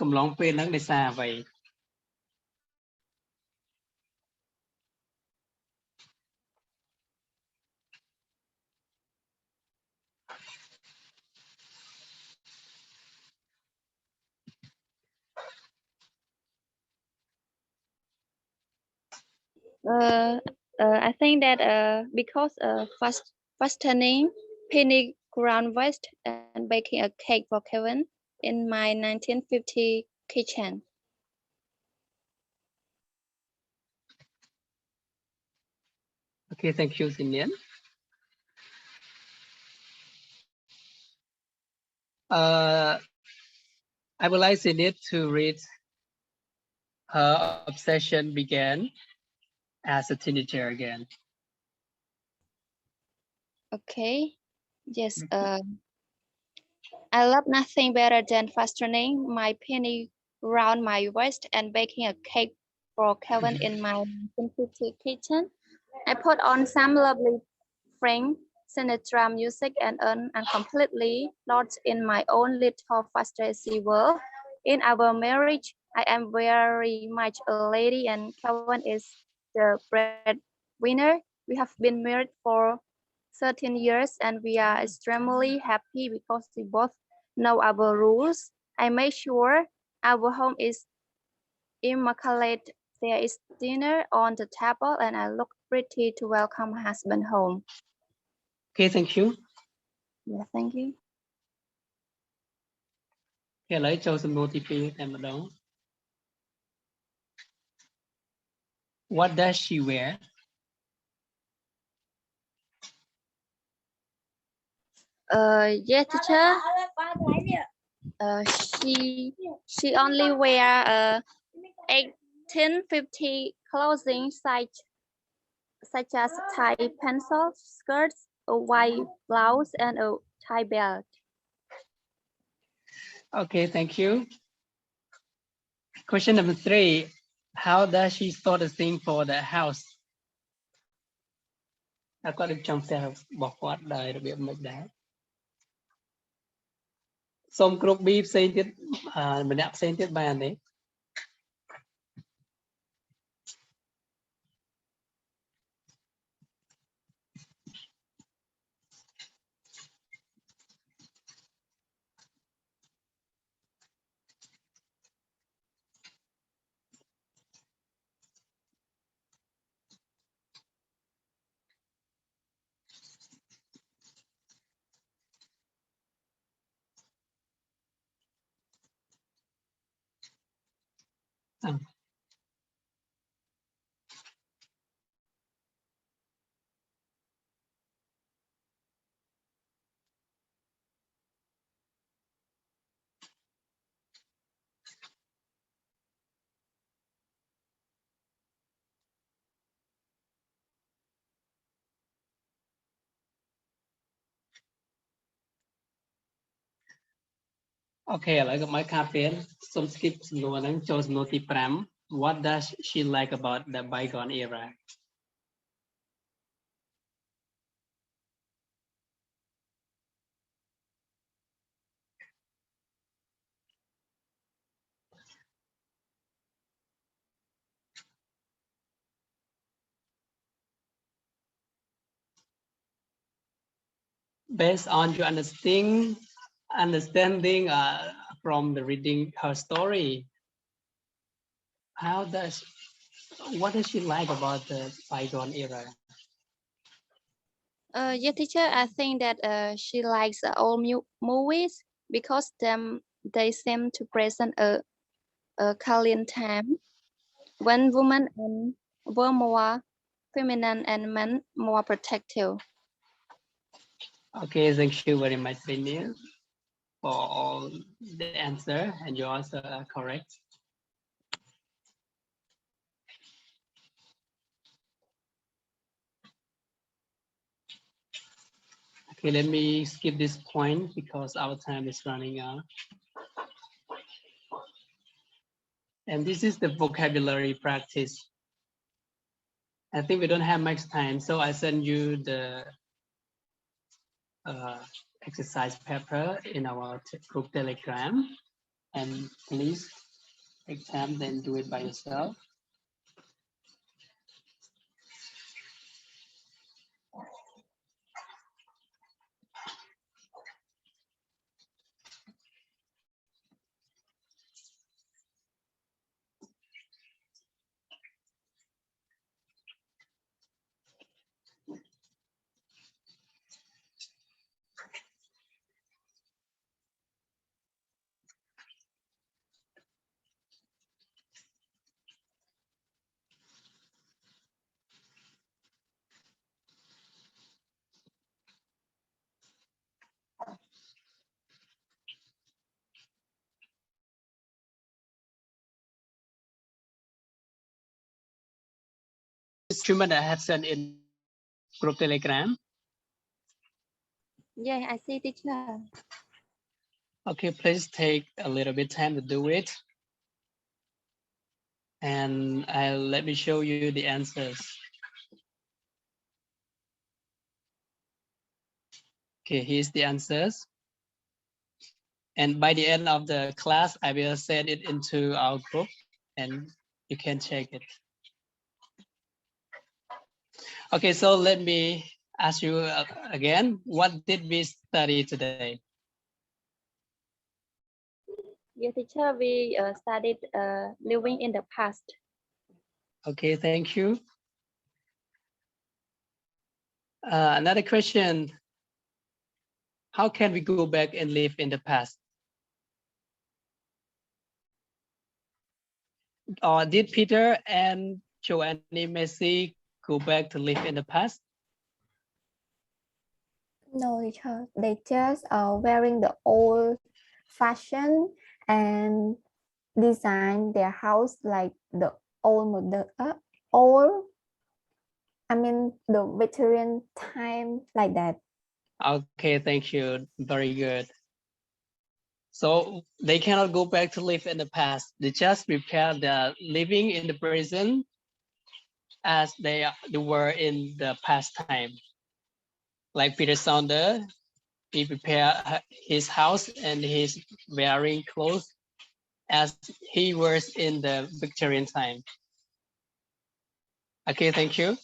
កំឡុងពេលហ្នឹងដោយសារអ្វី I think that because fastening penny ground west and baking a cake for Kevin in my 1950 kitchen. Okay, thank you, Sinian. I would like Sinian to read her obsession began as a teenager again. Okay. Yes. I love nothing better than fastening my penny around my waist and baking a cake for Kevin in my 1950 kitchen. I put on some lovely Frank Sinatra music and earn and completely lost in my own little fantasy world. In our marriage, I am very much a lady and Kevin is the breadwinner. We have been married for 13 years and we are extremely happy because we both know our rules. I make sure our home is immaculate. There is dinner on the table and I look pretty to welcome my husband home. Okay, thank you. Yeah, thank you. ឥឡូវចូលសំណួរទី2តែម្ដង What does she wear? Yeah, teacher. She only wear 1850 clothing such as tie pencil skirts, a white blouse, and a tie belt. Okay, thank you. Question number 3. How does she store the thing for the house? គាត់នឹងចំផ្ទះរបស់គាត់ដោយរបៀបមិនដែរសូមគ្រូ B ផ្សេងទៀតម្នាក់ផ្សេងទៀតបានទេ Okay, ឥឡូវកុំឲ្យខាតពេលសូម skip សំណួរហ្នឹងចូលសំណួរទី 5 What does she like about the bygone era? Based on your understanding from the reading her story, what does she like about the bygone era? Yeah, teacher, I think that she likes old movies because they seem to present a Korean time when women were more feminine and men more protective. Okay, thank you very much, Daniel, for all the answer, and your answer are correct. Okay, let me skip this point because our time is running out. And this is the vocabulary practice. I think we don't have much time, so I send you the exercise paper in our group Telegram, and please take time then do it by yourself. Instrument I have sent in group Telegram. Yeah, I see, teacher. Okay, please take a little bit time to do it. And let me show you the answers. Okay, here's the answers. And by the end of the class, I will send it into our group and you can check it. Okay, so let me ask you again, what did we study today? Yeah, teacher, we studied living in the past. Okay, thank you. Another question. How can we go back and live in the past? Or did Peter and Joanne Messi go back to live in the past? No, teacher. They just are wearing the old fashion and design their house like the old the Victorian time like that. Okay, thank you. Very good. So they cannot go back to live in the past. They just prepare the living in the present as they were in the past time. like Peter Saunders, he prepared his house and he's wearing clothes as he was in the Victorian time. Okay, thank you.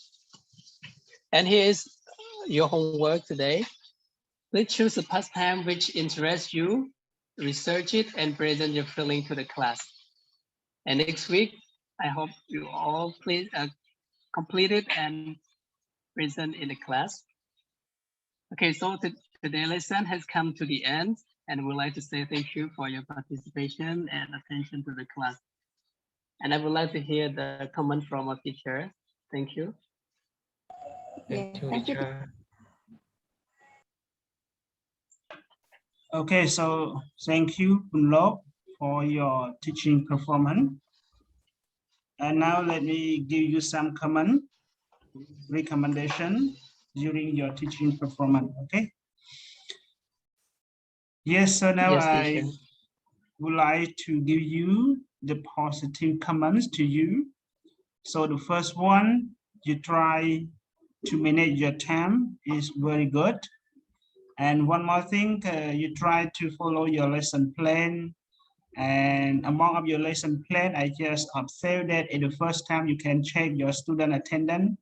And here is your homework today. Please choose a pastime which interests you, research it, and present your feeling to the class. And next week, I hope you all please complete it and present in the class. Okay, so today's lesson has come to the end, and we'd like to say thank you for your participation and attention to the class. And I would like to hear the comment from our teacher. Thank you. Thank you, Thank you. teacher. Okay, so thank you, Punlo, for your teaching performance. And now let me give you some comment, recommendation during your teaching performance, okay? Yes, so now Yes, I teacher. would like to give you the positive comments to you. So the first one, you try to manage your time is very good. And one more thing, you try to follow your lesson plan. And among of your lesson plan, I just observed that in the first time you can check your student attendance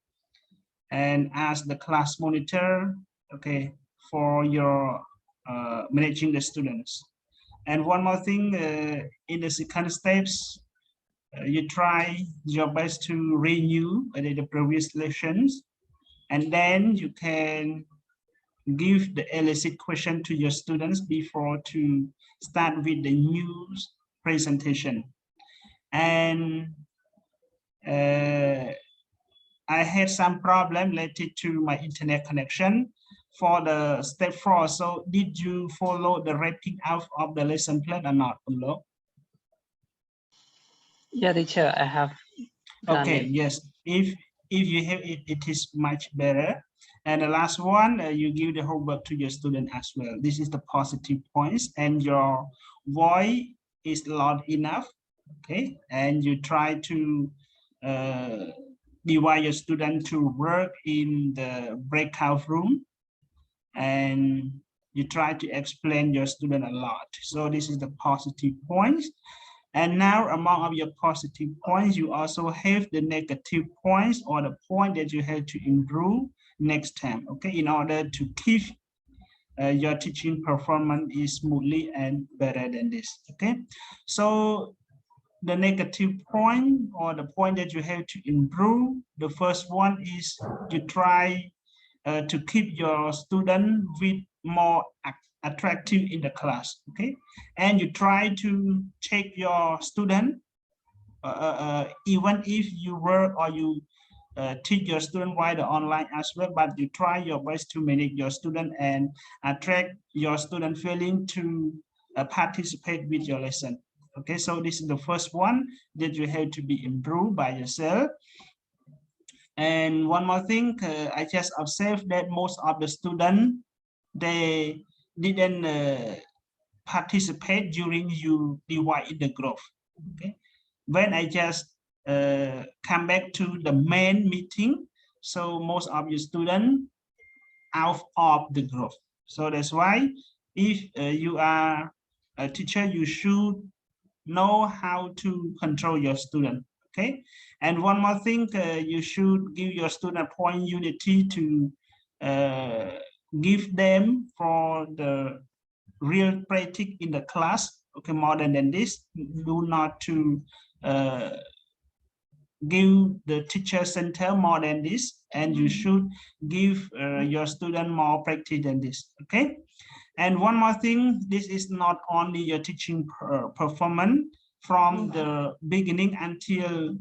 and ask the class monitor, okay, for your managing the students. And one more thing, in the second steps, you try your best to renew the previous lessons, and then you can give the illicit question to your students before to start with the news presentation. And I had some problem related to my internet connection for the step 4. So did you follow the writing out of the lesson plan or not? Yeah, teacher, I have done Okay, it. yes. If you have it, it is much better. And the last one, you give the homework to your student as well. This is the positive points, and your voice is loud enough, okay? And you try to divide your student to work in the breakout room, and you try to explain your student a lot. So this is the positive points. And now among of your positive points, you also have the negative points or the point that you have to improve next time, okay, in order to keep your teaching performance is smoothly and better than this, okay? So the negative point or the point that you have to improve, the first one is you try to keep your student with more attractive in the class, okay? And you try to check your student, even if you work or you teach your student via the online as well, but you try your best to manage your student and attract your student feeling to participate with your lesson. Okay, so this is the first one that you have to be improved by yourself. And one more thing, I just observed that most of the students, they didn't participate during you divide in the group. Okay, when I just come back to the main meeting, so most of your students out of the group. So that's why if you are a teacher, you should know how to control your student, okay? And one more thing, you should give your student point unity to give them for the real practice in the class, okay? More than this, do not to give the teacher center more than this, and you should give your student more practice than this, okay? And one more thing, this is not only your teaching performance from the beginning until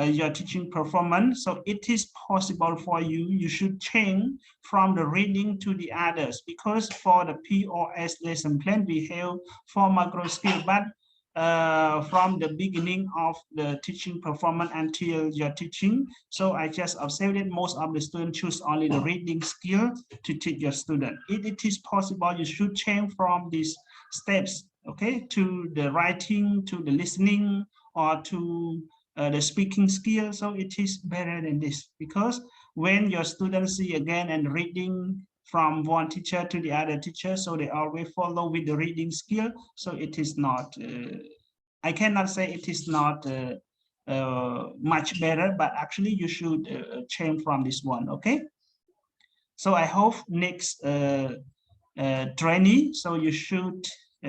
your teaching performance. So it is possible for you, you should change from the reading to the others, because for the POS lesson plan, we have 4 macro skills, but from the beginning of the teaching performance until your teaching. So I just observed that most of the students choose only the reading skill to teach your student. If it is possible, you should change from these steps, okay, to the writing, to the listening, or to the speaking skill. So it is better than this, because when your students see again and reading from one teacher to the other teacher, so they always follow with the reading skill. So it is not, I cannot say it is not much better, but actually you should change from this one, okay? So I hope next training, so you should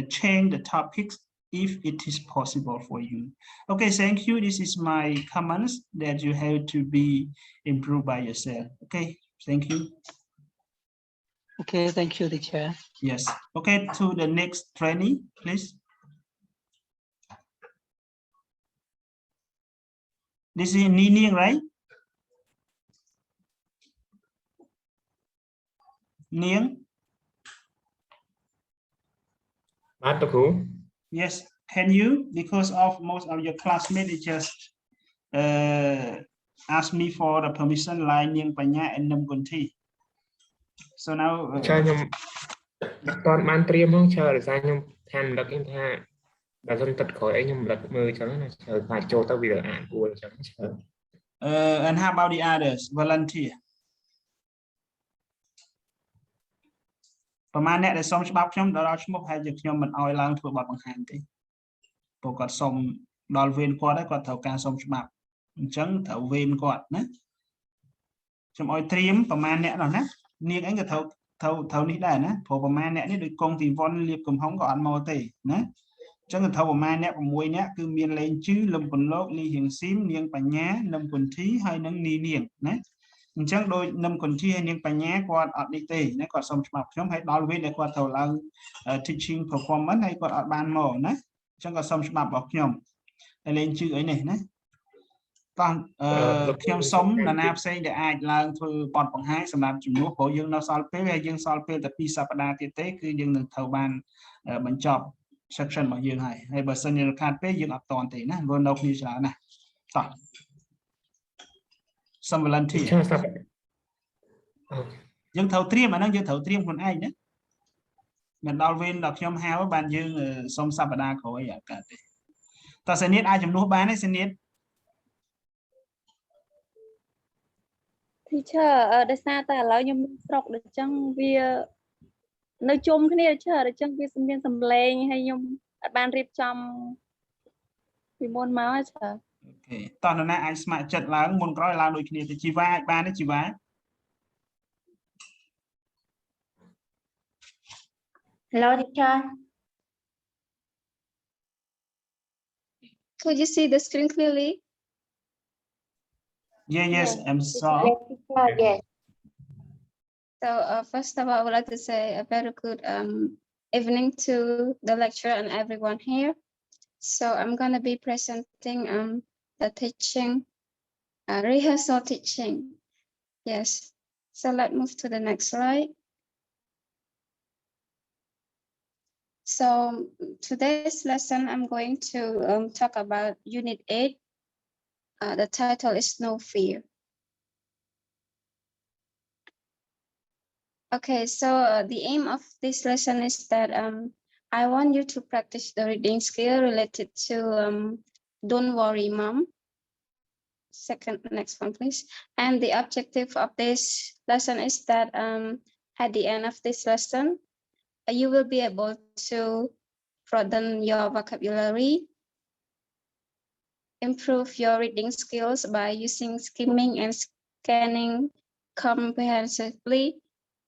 change the topics if it is possible for you. Okay, thank you. This is my comments that you have to be improved by yourself. Okay, thank you. Okay, thank you, teacher. Yes. Okay, to the next training, please. This is Nini, right? Niang? Yes. Can you? Because of most of your classmates, they just ask me for the permission line Niang Panya and Nam Gunti. So now. And how about the others? Volunteer. ប្រហែលអ្នកដែលសុំច្បាប់ខ្ញុំដល់ឈ្មោះហើយជាខ្ញុំមិនអោយឡើងធ្វើបទបង្ហាញទេព្រោះគាត់សុំដល់វេនគាត់ហើយគាត់ត្រូវការសុំច្បាប់អញ្ចឹងត្រូវវេនគាត់ណាខ្ញុំអោយត្រៀមប្រហែលអ្នកនោះណានាងអីក៏ត្រូវនេះដែរណាព្រោះប្រហែលអ្នកនេះដូចកងទីវ៉ុនលៀបកំហុងក៏អត់មកទេណាអញ្ចឹងត្រូវប្រហែលអ្នក6អ្នកគឺមានលេងជឺលឹមពន្លកលីហៀងស៊ីមនាងបញ្ញានឹមគុន្ធីហើយនឹងនីនាងណាអញ្ចឹងដោយនឹមគុន្ធីហើយនាងបញ្ញាគាត់អត់នេះទេណាគាត់សុំច្បាប់ខ្ញុំហើយដល់វេនដែលគាត់ត្រូវឡើង teaching performance ហើយគាត់អត់បានមកណាអញ្ចឹងគាត់សុំច្បាប់របស់ខ្ញុំហើយលេងជឺអីនេះណាតោះខ្ញុំសុំនរណាផ្សេងដែលអាចឡើងធ្វើបទបង្ហាញសម្រាប់ជំនួសព្រោះយើងនៅសល់ពេលហើយយើងសល់ពេលតែ2សប្តាហ៍ទៀតទេគឺយើងនឹងត្រូវបានបញ្ចប់ section របស់យើងហើយបើសិនជាខាតពេលយើងអត់តន់ទេណាព្រោះនៅគ្នាច្រើនណាស់តោះsome volunteer យើងត្រូវត្រៀមអាហ្នឹងយើងត្រូវត្រៀមខ្លួនឯងណាមិនដល់វេនដល់ខ្ញុំហៅបានយើងសុំសប្តាហ៍ក្រោយអត់កើតទេតើសញ្ញាអាចជំនួសបានទេសញ្ញា Teacher ដោយសារតែឥឡូវខ្ញុំស្រុកដូចចឹងវានៅជុំគ្នាchứដូចចឹងវាសំលេងហើយខ្ញុំអត់បានរៀបចំពីមុនមកchứ Okay. តោះនរណាអាចស្ម័គ្រចិត្តឡើងមុនក្រោយឡើងដូចគ្នាទៅជីវ៉ាអាចបានទេជីវ៉ា Hello, teacher. Could you see the screen clearly? Yes, I'm sorry. Yes. So first of all, I would like to say a very good evening to the lecturer and everyone here. So I'm going to be presenting the teaching, rehearsal teaching. Yes. So let's move to the next slide. So today's lesson, I'm going to talk about Unit 8. The title is No Fear. Okay, so the aim of this lesson is that I want you to practice the reading skill related to Don't Worry, Mom. Next one, please. And the objective of this lesson is that at the end of this lesson, you will be able to broaden your vocabulary, improve your reading skills by using skimming and scanning comprehensively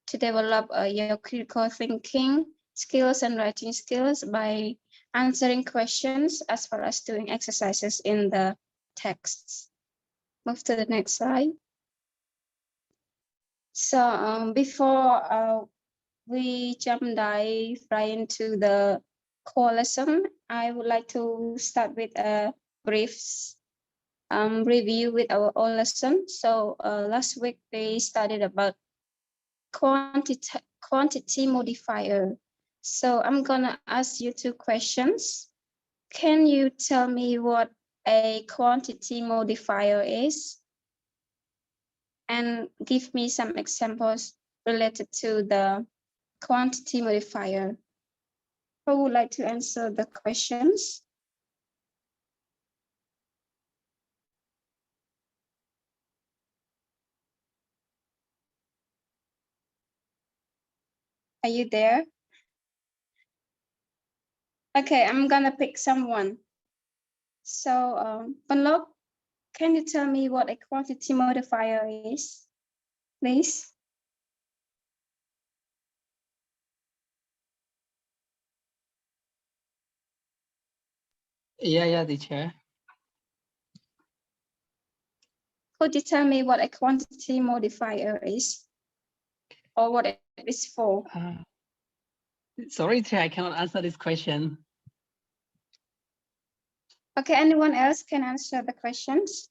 to develop your critical thinking skills and writing skills by answering questions as well as doing exercises in the texts. Move to the next slide. So before we dive right into the core lesson, I would like to start with a brief review with our old lesson. So last week we studied about quantity modifier. So I'm gonna ask you 2 questions. Can you tell me what a quantity modifier is? And give me some examples related to the quantity modifier. Who would like to answer the questions? Are you there? Okay, I'm gonna pick someone. So, Panlok, can you tell me what a quantity modifier is, please? Yeah, teacher. Could you tell me what a quantity modifier is, or what it is for? Sorry, teacher, I cannot answer this question. Okay, anyone else can answer the questions?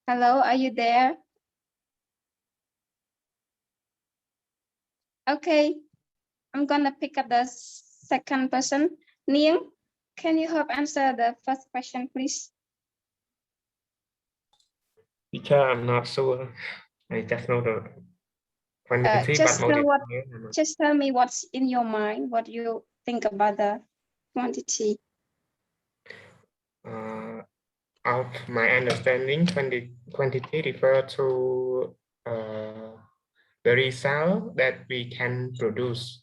Hello, are you there? Okay, I'm gonna pick up the second person. Neil, can you help answer the first question, please? Teacher, I'm not sure. I just know the quantity, Just but tell modifier. I'm not- Just tell me what's in your mind, what you think about the quantity. Of my understanding, quantity refer to the result that we can produce.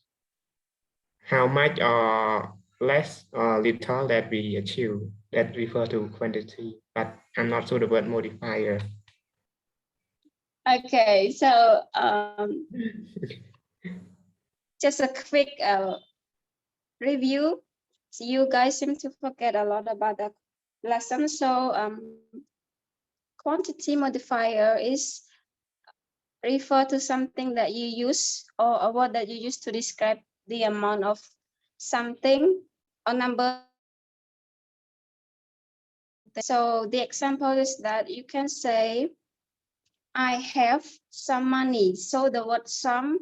How much or less or little that we achieve, that refer to quantity, but I'm not sure the word modifier. Okay, so just a quick review. So you guys seem to forget a lot about the lesson. So quantity modifier is refer to something that you use, or a word that you use to describe the amount of something or number. So the example is that you can say, I have some money. So the word some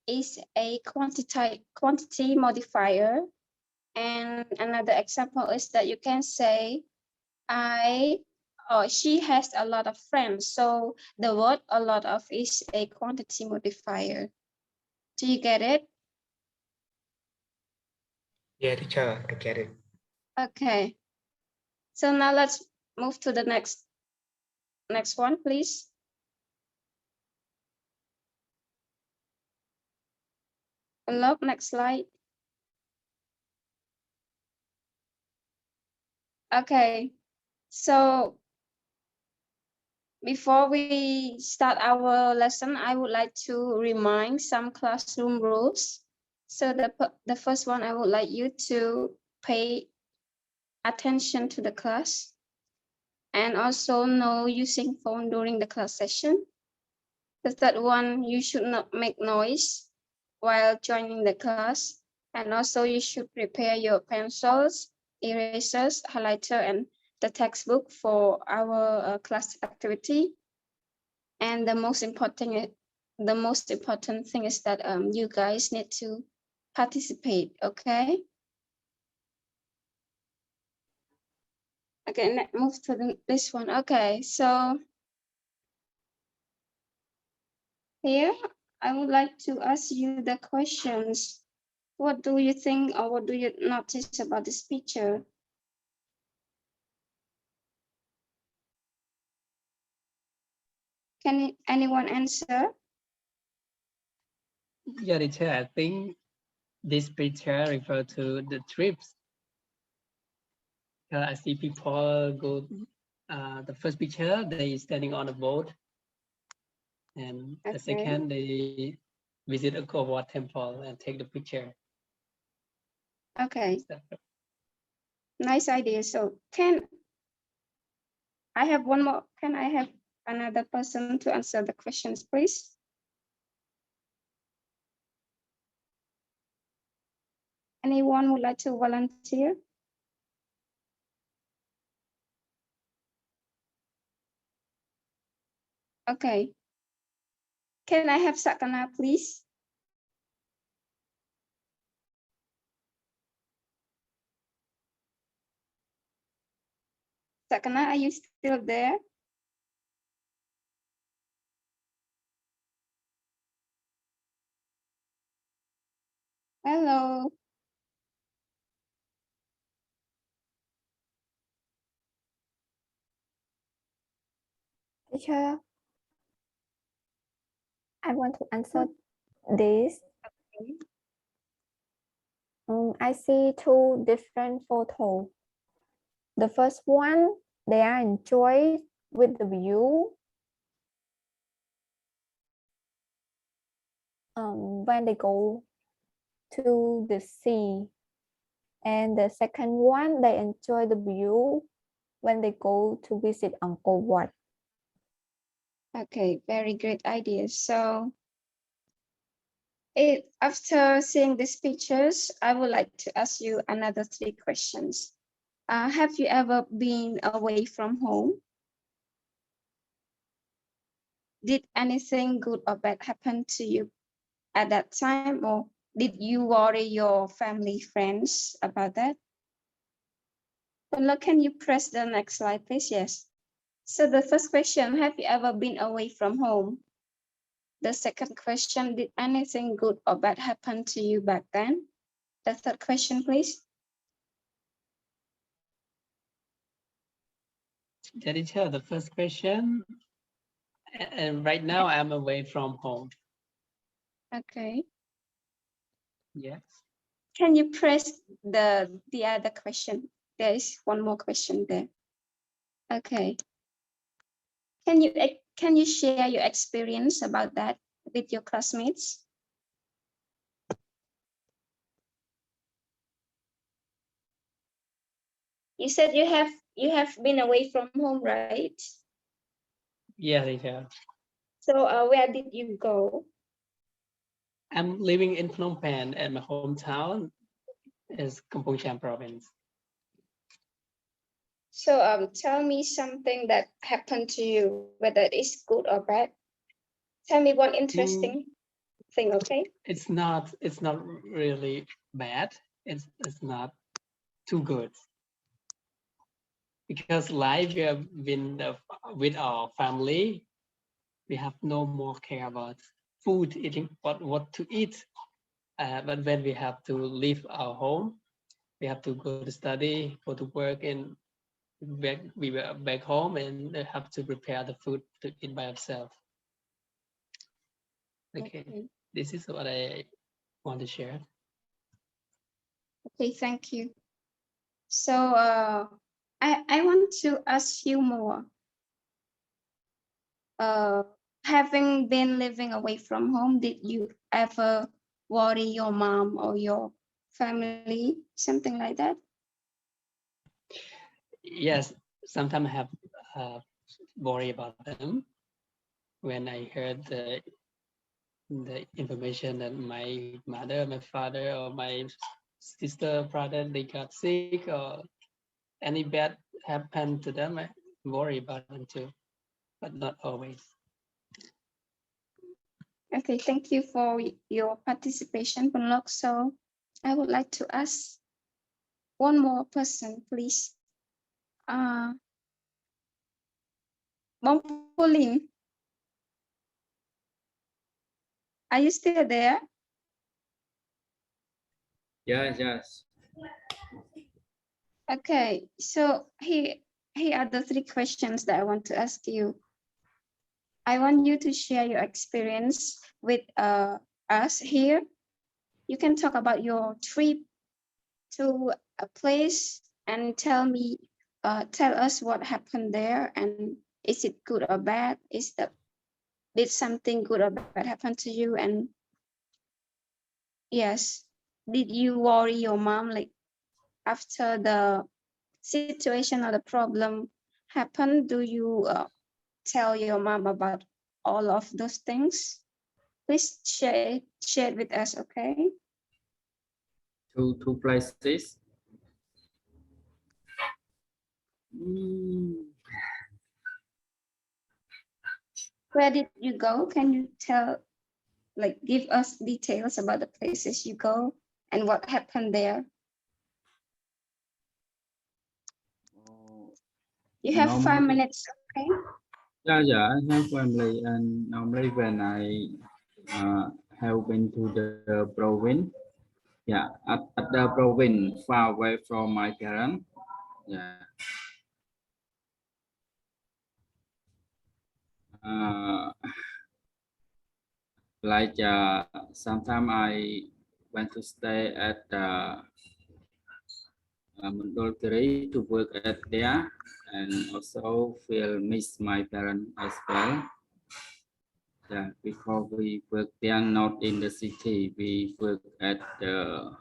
is a quantity modifier. And another example is that you can say, she has a lot of friends. So the word a lot of is a quantity modifier. Do you get it? Yeah, teacher, I get it. Okay. So now let's move to the next one, please. Look, next slide. Okay, so before we start our lesson, I would like to remind some classroom rules. So the first one, I would like you to pay attention to the class and also no using phone during the class session. The third one, you should not make noise while joining the class. And also you should prepare your pencils, erasers, highlighter, and the textbook for our class activity. And the most important thing is that you guys need to participate, okay? Okay, let's move to this one. Okay, so here I would like to ask you the questions. What do you think, or what do you notice about this picture? Can anyone answer? Yeah, teacher, I think this picture refer to the trips. I see people go, the first picture, they standing on a boat. And the Okay. second, they visit a Kowa temple and take the picture. Okay, nice idea. So can I have one more? Can I have another person to answer the questions, please? Anyone would like to volunteer? Okay. Can I have Sakana, please? Sakana, are you still there? Hello. Teacher, I want to answer this. I see two different photos. The first one, they are enjoyed with the view. When they go to the sea. And the second one, they enjoy the view when they go to visit Uncle Wat. Okay, very great idea. So after seeing these pictures, I would like to ask you another 3 questions. Have you ever been away from home? Did anything good or bad happen to you at that time, or did you worry your family, friends about that? Look, can you press the next slide, please? Yes. So the first question, have you ever been away from home? The second question, did anything good or bad happen to you back then? The third question, please. Teacher, the first question, and right now I'm away from home. Okay. Yes. Can you press the other question? There is one more question there. Okay. Can you share your experience about that with your classmates? You said you have been away from home, right? Yeah, teacher. So where did you go? I'm living in Phnom Penh, and my hometown is Kampong Cham province. So tell me something that happened to you, whether it is good or bad. Tell me one interesting thing, okay? It's not really bad. It's not too good. Because life we have been with our family, we have no more care about food, eating, what to eat. But when we have to leave our home, we have to go to study, go to work, and we were back home and have to prepare the food to eat by ourselves. Okay, this is what I want to share. Okay, thank you. So I want to ask you more. Having been living away from home, did you ever worry your mom or your family, something like that? Yes, sometimes I have worry about them when I heard the information that my mother, my father, or my sister, brother, they got sick or any bad happened to them. I worry about them too, but not always. Okay, thank you for your participation, Punlok. So I would like to ask one more person, please. Bong Pauline, are you still there? Yes. Okay, so here are the 3 questions that I want to ask you. I want you to share your experience with us here. You can talk about your trip to a place and tell us what happened there, and is it good or bad? Did something good or bad happen to you? And yes, did you worry your mom, like after the situation or the problem happened? Do you tell your mom about all of those things? Please share it with us, okay? Two places. Where did you go? Can you give us details about the places you go and what happened there? You have 5 minutes, okay? Yeah, I have family, and normally when I have been to the province, yeah, at the province far away from my parents, yeah. like sometimes I went to stay at Mandalkiri to work at there, and also feel miss my parents as well. Yeah, because we work there not in the city, we work at the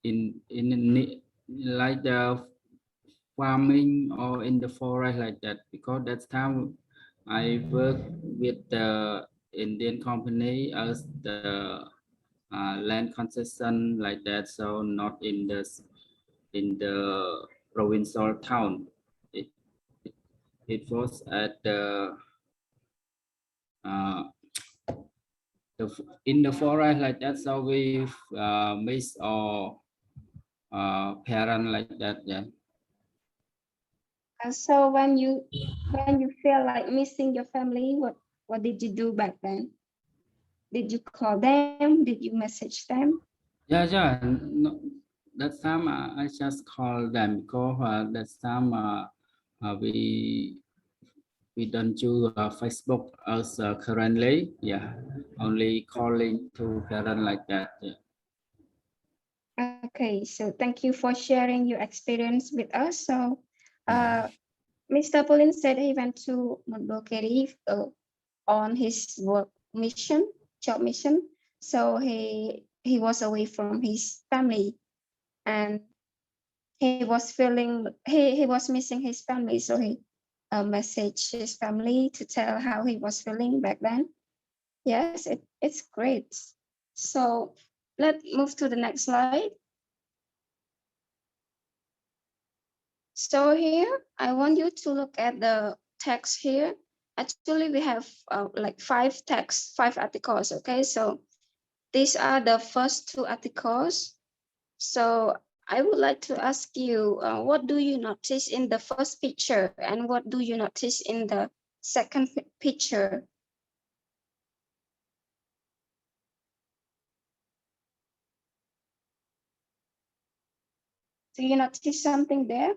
in like the farming or in the forest like that, because that time I work with the Indian company as the land concession like that, so not in the provincial town. It was at the in the forest like that, so we miss our parent like that. Yeah. So when you feel like missing your family, what did you do back then? Did you call them? Did you message them? Yeah. No, that time I just called them because that time we don't use Facebook as currently. Yeah, only calling to parent like that. Yeah. Okay, so thank you for sharing your experience with us. So, Mr. Pauline said he went to Modifier on his job mission. So he was away from his family, and he was missing his family. So he messaged his family to tell how he was feeling back then. Yes, it's great. So let's move to the next slide. So here, I want you to look at the text here. Actually, we have like 5 articles, okay? So these are the first 2 articles. So I would like to ask you, what do you notice in the first picture and what do you notice in the second picture? Do you notice something there?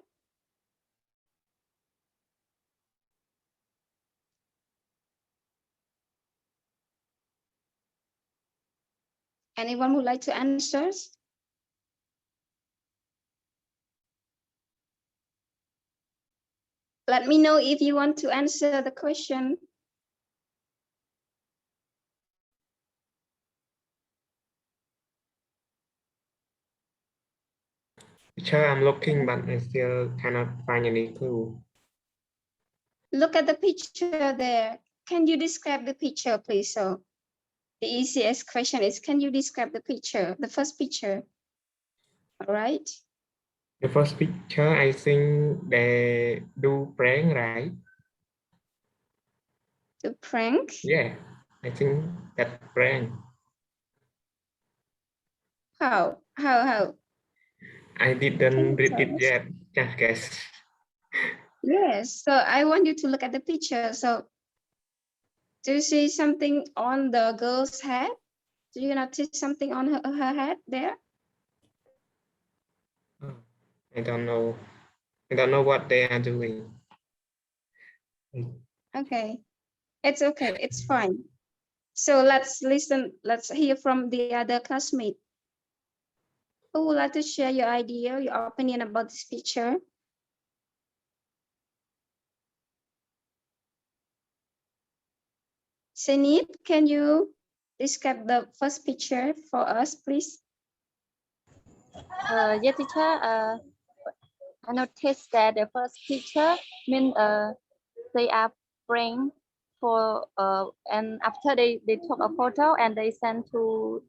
Anyone would like to answer? Let me know if you want to answer the question. Teacher, I'm looking, but I still cannot find any clue. Look at the picture there. Can you describe the picture, please? So the easiest question is, can you describe the picture, the first picture? All right. The first picture, I think they do prank, right? The prank? Yeah, I think that prank. How? I didn't read it yet, just guess. Yes, so I want you to look at the picture. So do you see something on the girl's head? Do you notice something on her head there? I don't know. I don't know what they are doing. Okay, it's okay, it's fine. So let's listen, let's hear from the other classmate. Who would like to share your idea, your opinion about this picture? Senit, can you describe the first picture for us, please? Yes, teacher. I noticed that the first picture means they are praying for and after they took a photo and they send to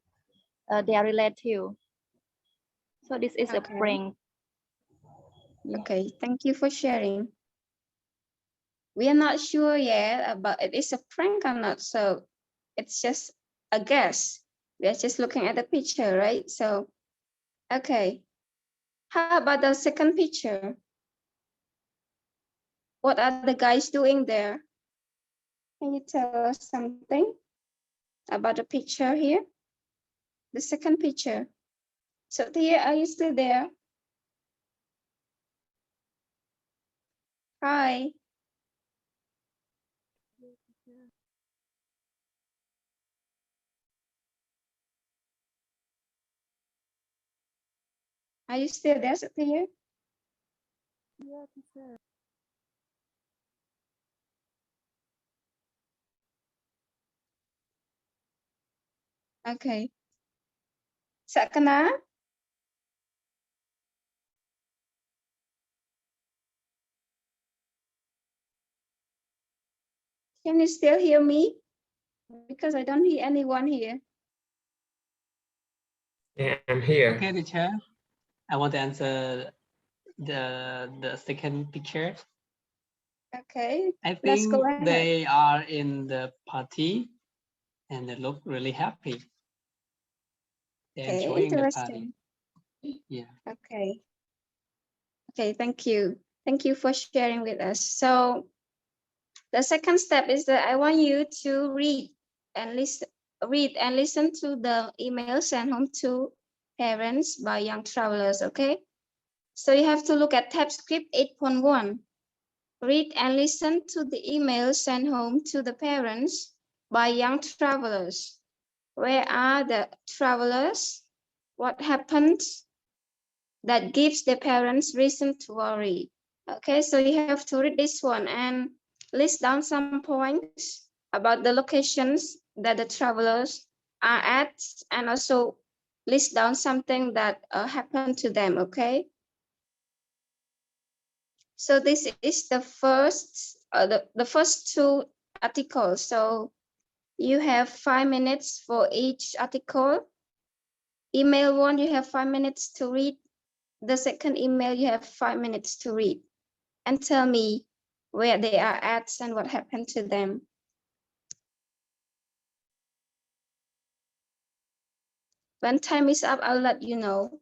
their relative. So this is a prank. Okay, thank you for sharing. We are not sure yet about it is a prank or not, so it's just a guess. We are just looking at the picture, right? So, okay. How about the second picture? What are the guys doing there? Can you tell us something about the picture here? The second picture. So Tia, are you still there? Hi. Are you still there, Sophia? Yeah, teacher. Okay. Sakana? Can you still hear me? Because I don't hear anyone here. Yeah, I'm here. Okay, teacher. I want to answer the second picture. Okay. I Let's think go ahead. they are in the party and they look really happy. They're Okay, enjoying the party. interesting. Yeah. Okay. Okay, thank you. Thank you for sharing with us. So the second step is that I want you to read and listen to the email sent home to parents by young travelers, okay? So you have to look at tab script 8.1. Read and listen to the email sent home to the parents by young travelers. Where are the travelers? What happened that gives the parents reason to worry? Okay, so you have to read this one and list down some points about the locations that the travelers are at, and also list down something that happened to them, okay? So this is the first, the first two articles. So you have 5 minutes for each article. Email one, you have 5 minutes to read. The second email, you have 5 minutes to read. And tell me where they are at and what happened to them. When time is up, I'll let you know.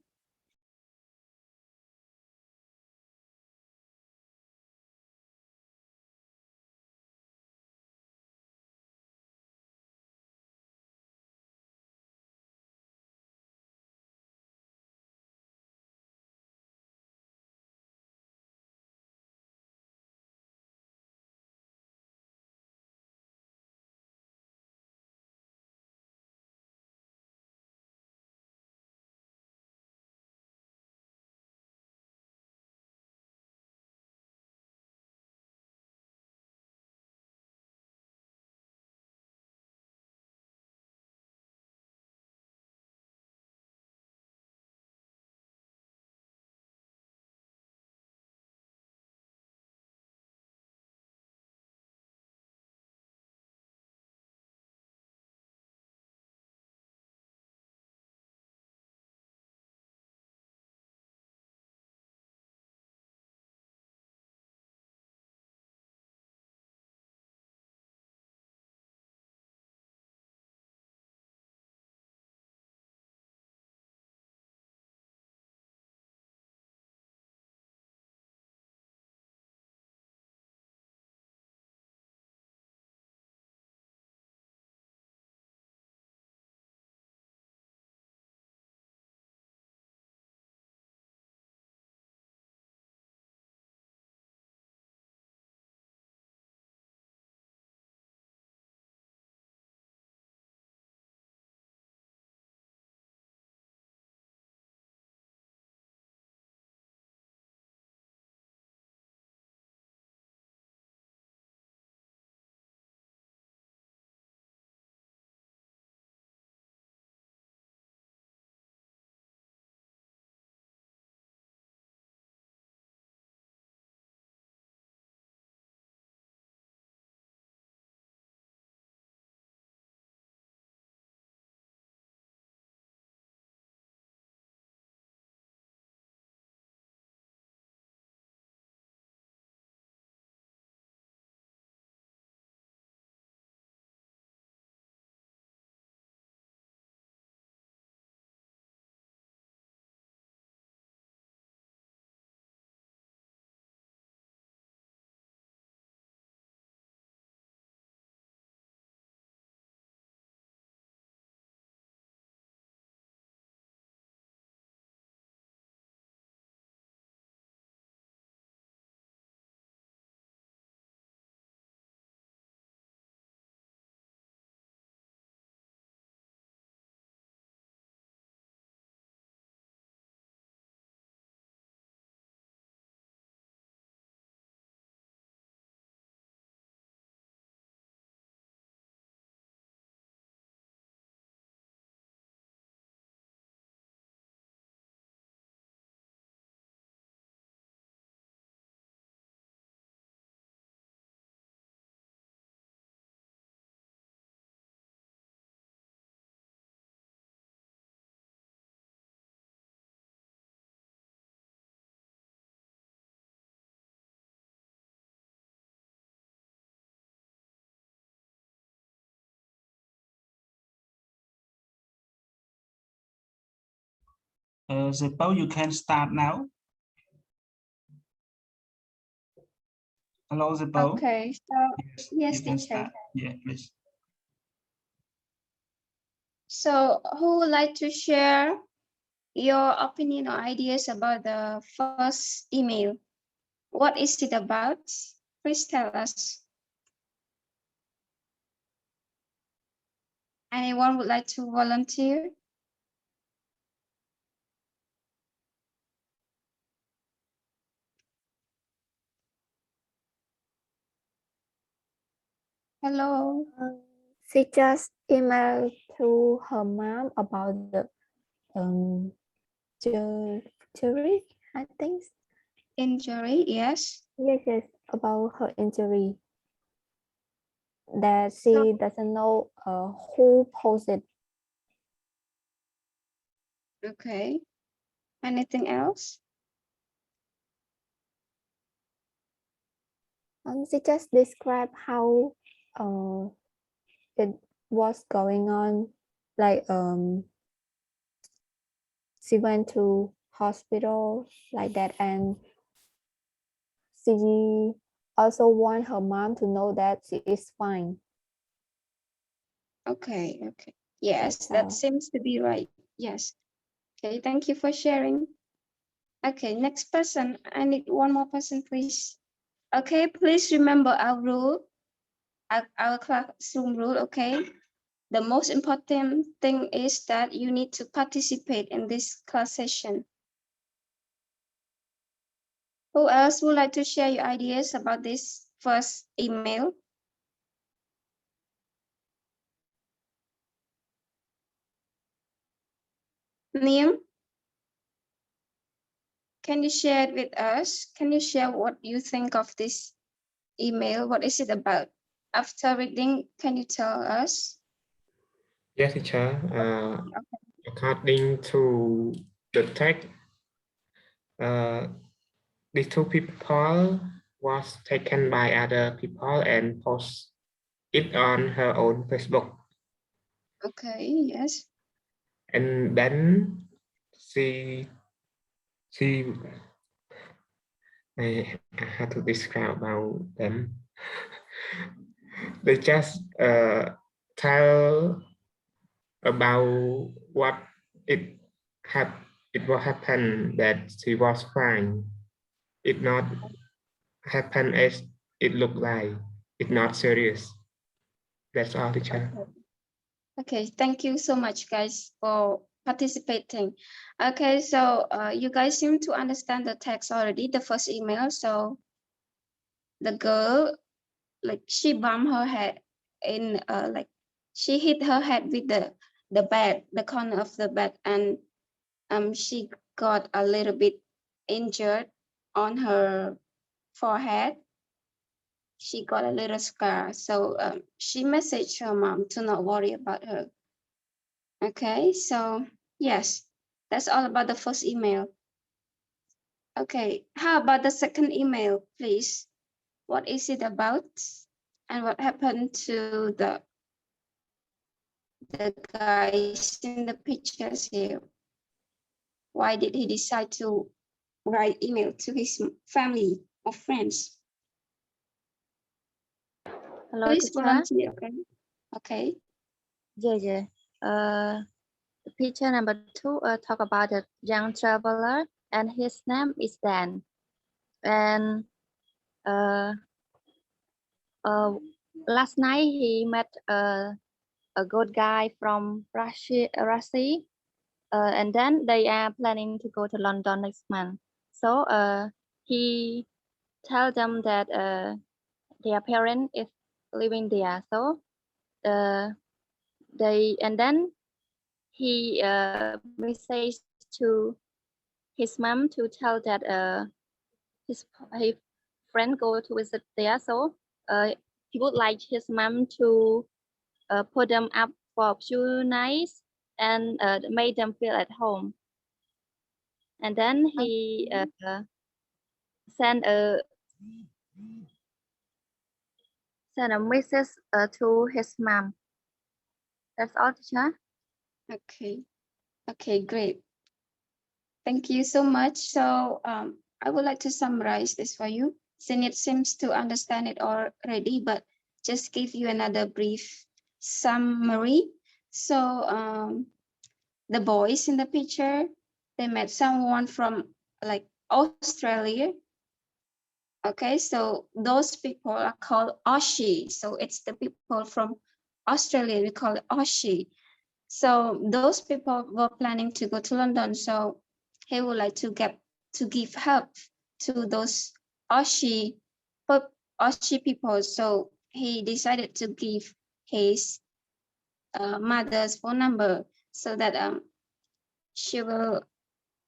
Suppose you can start now. Hello, Suppose. Okay, so yes, you can teacher. start. Yeah, please. So who would like to share your opinion or ideas about the first email? What is it about? Please tell us. Anyone would like to volunteer? Hello. She just emailed to her mom about the injury, I think. Injury, yes. Yes, about her injury. That she doesn't know who posted. Okay. Anything else? She just described how it was going on. Like she went to hospital like that, and she also want her mom to know that she is fine. Okay, okay. Yes, That's that all. seems to be right. Yes. Okay, thank you for sharing. Okay, next person. I need one more person, please. Okay, please remember our rule, our classroom rule, okay? The most important thing is that you need to participate in this class session. Who else would like to share your ideas about this first email? Liam, can you share it with us? Can you share what you think of this email? What is it about? After reading, can you tell us? Yes, teacher. According to the text, these two people was taken by other people and post it on her own Facebook. Okay, yes. And then I have to describe about them. They just tell about what it will happen, that she was fine. It not happen as it looked like. It's not serious. That's all, teacher. Okay, thank you so much, guys, for participating. Okay, so you guys seem to understand the text already, the first email. So the girl, like, she bumped her head in, like, she hit her head with the bed, the corner of the bed, and she got a little bit injured on her forehead. She got a little scar. So she messaged her mom to not worry about her. Okay, so yes, that's all about the first email. Okay, how about the second email, please? What is it about? And what happened to the guys in the pictures here? Why did he decide to write email to his family or friends? Hello, Please teacher. volunteer, okay? Okay. Yeah. The picture number 2 talk about a young traveler, and his name is Dan. And last night he met a good guy from Russia, and then they are planning to go to London next month. So he tell them that their parent is living there. So then he messaged to his mom to tell that his friend go to visit there. So he would like his mom to put them up for a few nights and make them feel at home. And then he sent a message to his mom. That's all, teacher. Okay. Okay, great. Thank you so much. So I would like to summarize this for you. Since it seems to understand it already, but just give you another brief summary. So the boys in the picture, they met someone from like Australia. Okay, so those people are called Aussie. So it's the people from Australia, we call it Aussie. So those people were planning to go to London. So he would like to give help to those Aussie people. So he decided to give his mother's phone number so that she will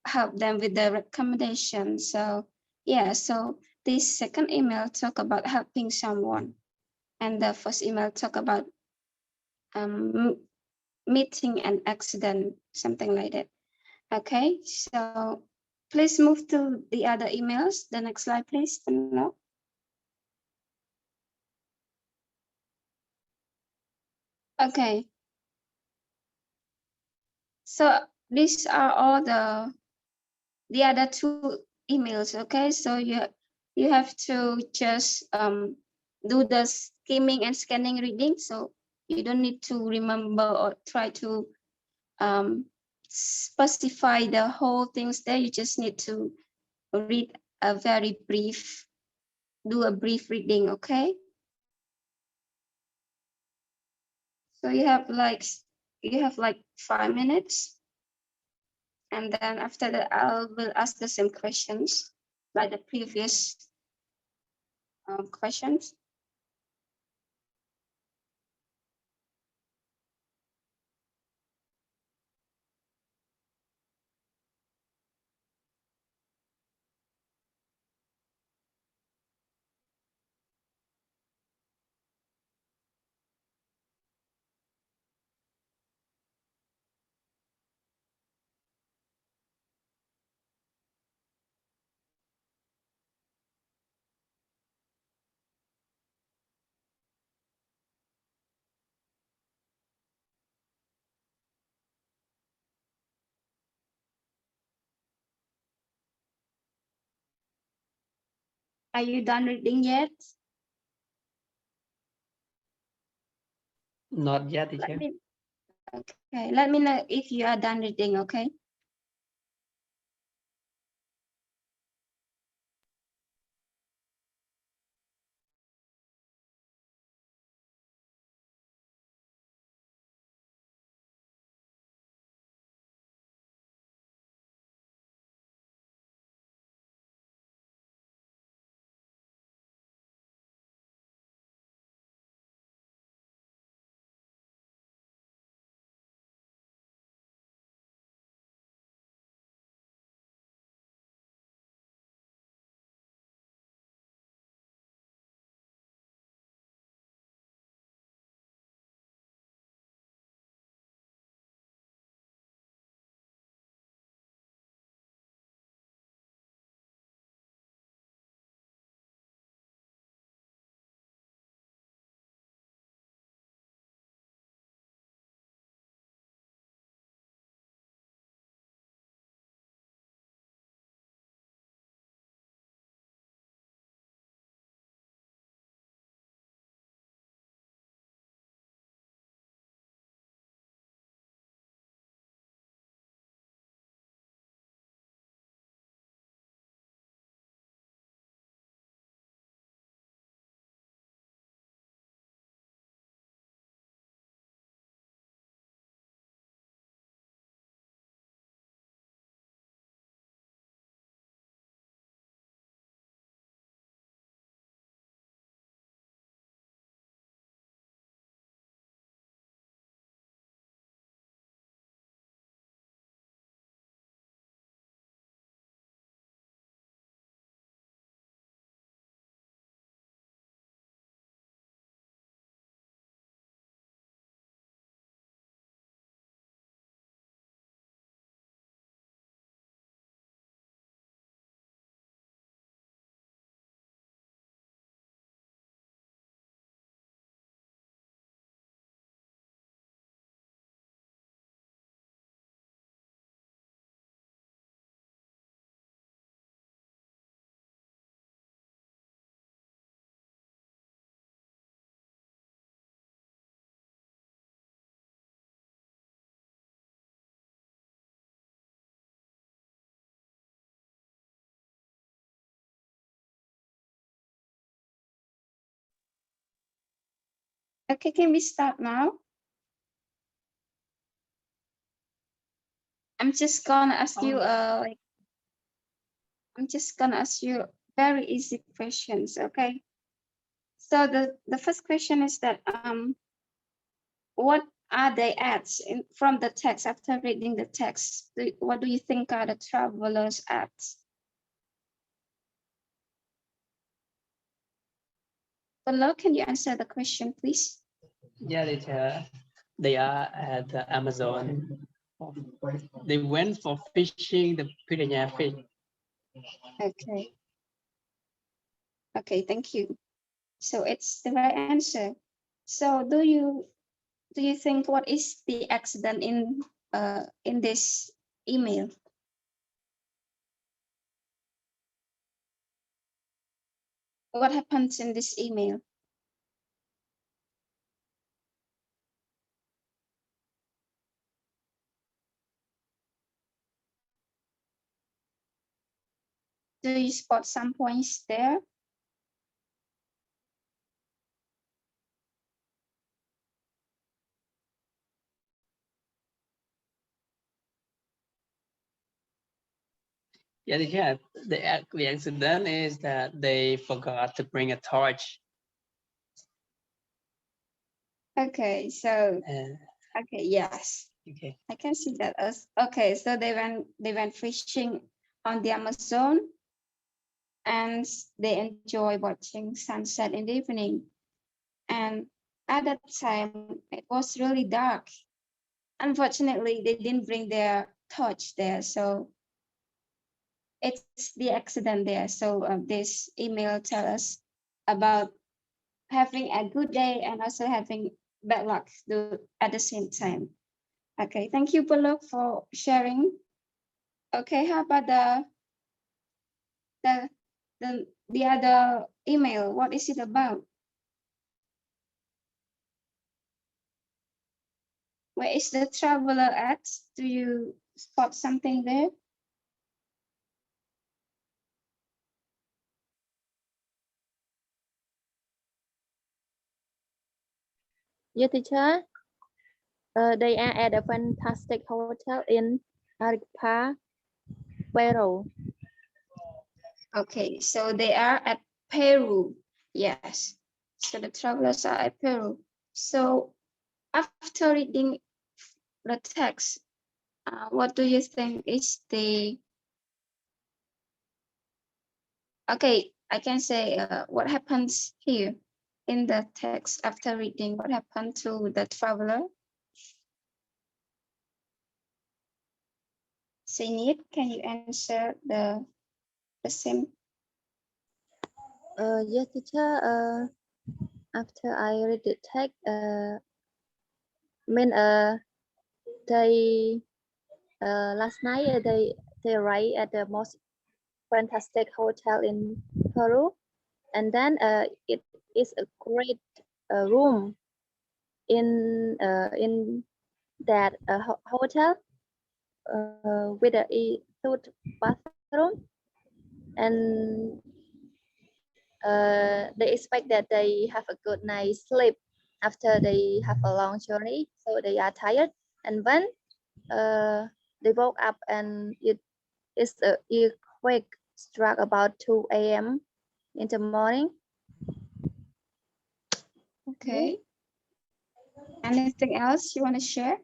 help them with the recommendation. So yeah, so this second email talk about helping someone, and the first email talk about meeting an accident, something like that. Okay, so please move to the other emails. The next slide, please. No. Okay. So these are all the other two emails. Okay, so you have to just do the skimming and scanning reading. So you don't need to remember or try to specify the whole things there. You just need to read a very brief, do a brief reading, okay? So you have like 5 minutes. And then after that, I will ask the same questions like the previous questions. Are you done reading yet? Not yet, teacher. Okay, let me know if you are done reading, okay? Okay, can we start now? I'm just gonna ask you I'm just gonna ask you very easy questions, okay? So the first question is that what are they ads from the text after reading the text? What do you think are the travelers ads? Below, can you answer the question, please? Yeah, they are at Amazon. They went for fishing the piranha fish. Okay. Okay, thank you. So it's the right answer. So do you think what is the accident in this email? What happens in this email? Do you spot some points there? Yeah. The accident is that they forgot to bring a torch. Okay, so Uh, okay, yes, okay. I can see that as okay. So they went fishing on the Amazon, and they enjoy watching sunset in the evening. And at that time, it was really dark. Unfortunately, they didn't bring their torch there, so it's the accident there. So this email tells us about having a good day and also having bad luck at the same time. Okay, thank you, Bullock, for sharing. Okay, how about the other email? What is it about? Where is the traveler at? Do you spot something there? Yes, teacher. They are at a fantastic hotel in Arequipa, Peru. Okay, so they are at Peru. Yes. So the travelers are at Peru. So after reading the text, what do you think is the... Okay, I can say what happens here in the text after reading, what happened to the traveler? Sinit, can you answer the same? Yes, teacher. After I read the text, they last night they arrived at the most fantastic hotel in Peru, and then it is a great room in that hotel with a two bathroom, and they expect that they have a good night's sleep after they have a long journey, so they are tired. And when they woke up, and it is a earthquake struck about 2 a.m. in the morning. Okay. Anything else you want to share?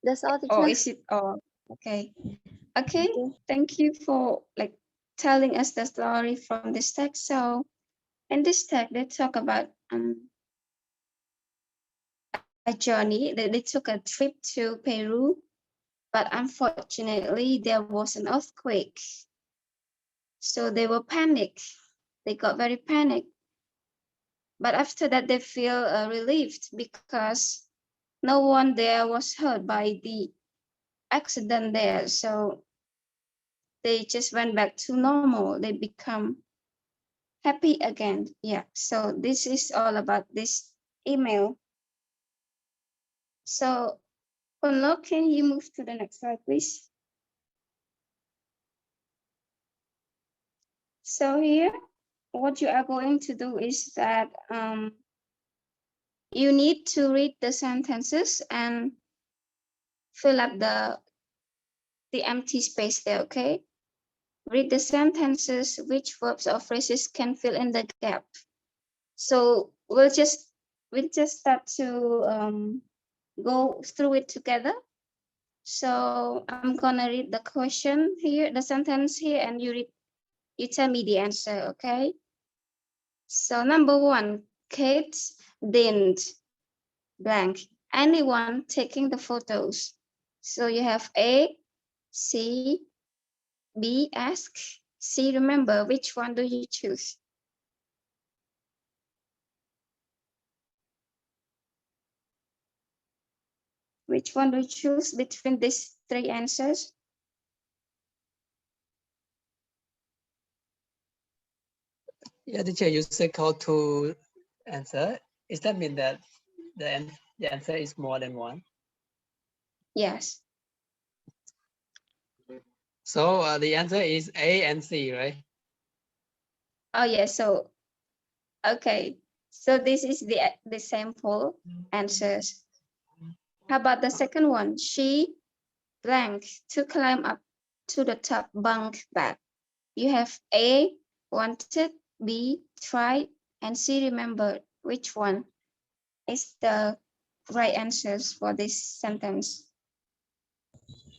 That's all, teacher. Or is it all? Okay. Okay. Thank you for telling us the story from this text. So in this text, they talk about a journey. They took a trip to Peru, but unfortunately there was an earthquake. So they were panicked. They got very panicked. But after that, they feel relieved because no one there was hurt by the accident there. So they just went back to normal. They become happy again. Yeah. So this is all about this email. So Kunlo, can you move to the next slide, please? So here what you are going to do is that you need to read the sentences and fill up the empty space there, okay? Read the sentences, which verbs or phrases can fill in the gap. So we'll just start to go through it together. So I'm gonna read the question here, the sentence here, and you tell me the answer, okay? So number 1, Kate didn't blank anyone taking the photos. So you have A, C, B, ask, C, remember. Which one do you choose? Which one do you choose between these 3 answers? Yeah, teacher, you say call to answer. Does that mean that the answer is more than one? Yes. So the answer is A and C, right? Oh yeah, so okay. So this is the sample answers. How about the second one? She blank to climb up to the top bunk bed. You have A, wanted, B, tried, and C, remembered. Which one is the right answers for this sentence?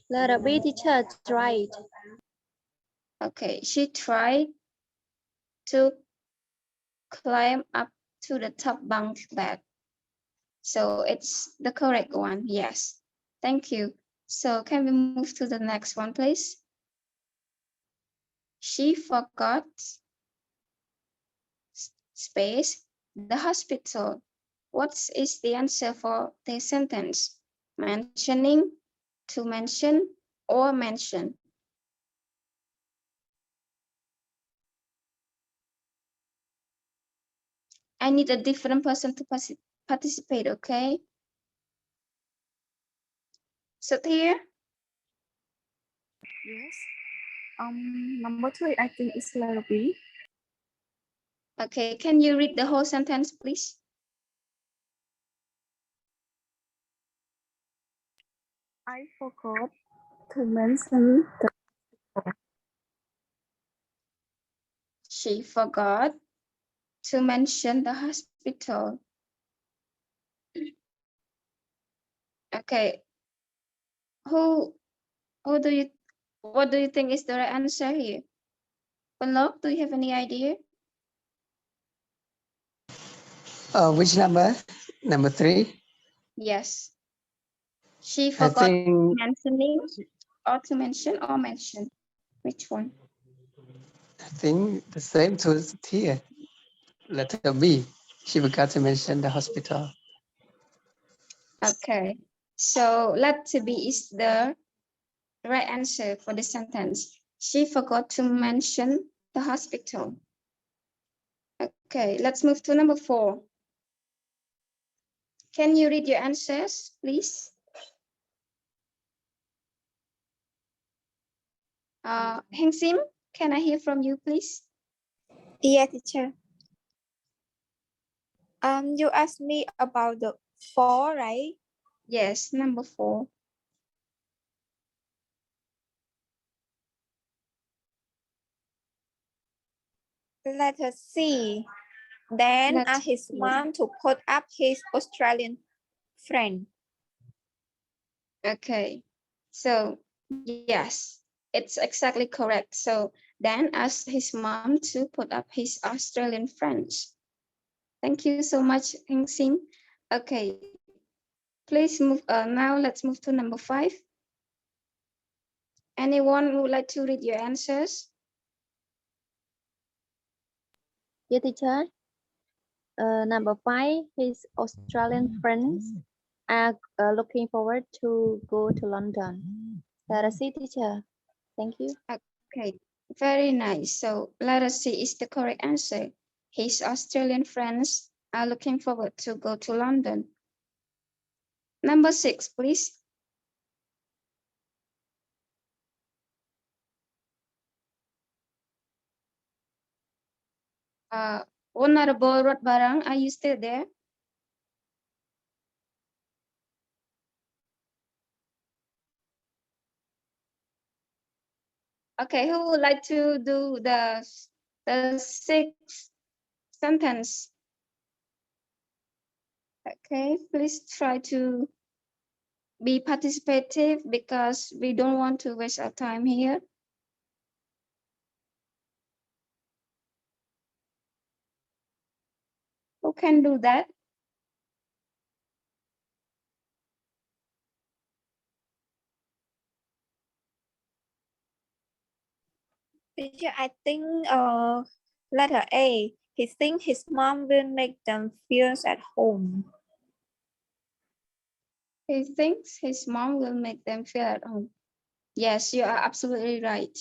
Letter B, teacher, tried. Okay, she tried to climb up to the top bunk bed. So it's the correct one, yes. Thank you. So can we move to the next one, please? She forgot space the hospital. What is the answer for the sentence? Mentioning, to mention, or mention? I need a different person to participate, okay? So here. Yes. Number 3, I think is letter B. Okay, can you read the whole sentence, please? I forgot to mention the She forgot to mention the hospital. Okay. What do you think is the right answer here? Unlock, do you have any idea? Which number? Number 3? Yes. She I forgot think mentioning or to mention or mention. Which one? the same to here. Letter B. She forgot to mention the hospital. Okay. So letter B is the right answer for the sentence. She forgot to mention the hospital. Okay, let's move to number 4. Can you read your answers, please? Heng Sim, can I hear from you, please? Yeah, teacher. You asked me about the 4, right? Yes, number 4. Letter C. Dan Letter asked his C. mom to put up his Australian friend. Okay, so yes, it's exactly correct. So Dan asked his mom to put up his Australian friends. Thank you so much, Heng Sim. Okay, please move. Now let's move to number 5. Anyone who would like to read your answers? Yeah, teacher. Number 5, his Australian friends are looking forward to go to London. Letter C, teacher. Thank you. Okay, very nice. So letter C is the correct answer. His Australian friends are looking forward to go to London. Number 6, please. Honorable Rod Barang, are you still there? Okay, who would like to do the sixth sentence? Okay, please try to be participative because we don't want to waste our time here. Who can do that? Teacher, I think letter A. He thinks his mom will make them feel at home. He thinks his mom will make them feel at home. Yes, you are absolutely right.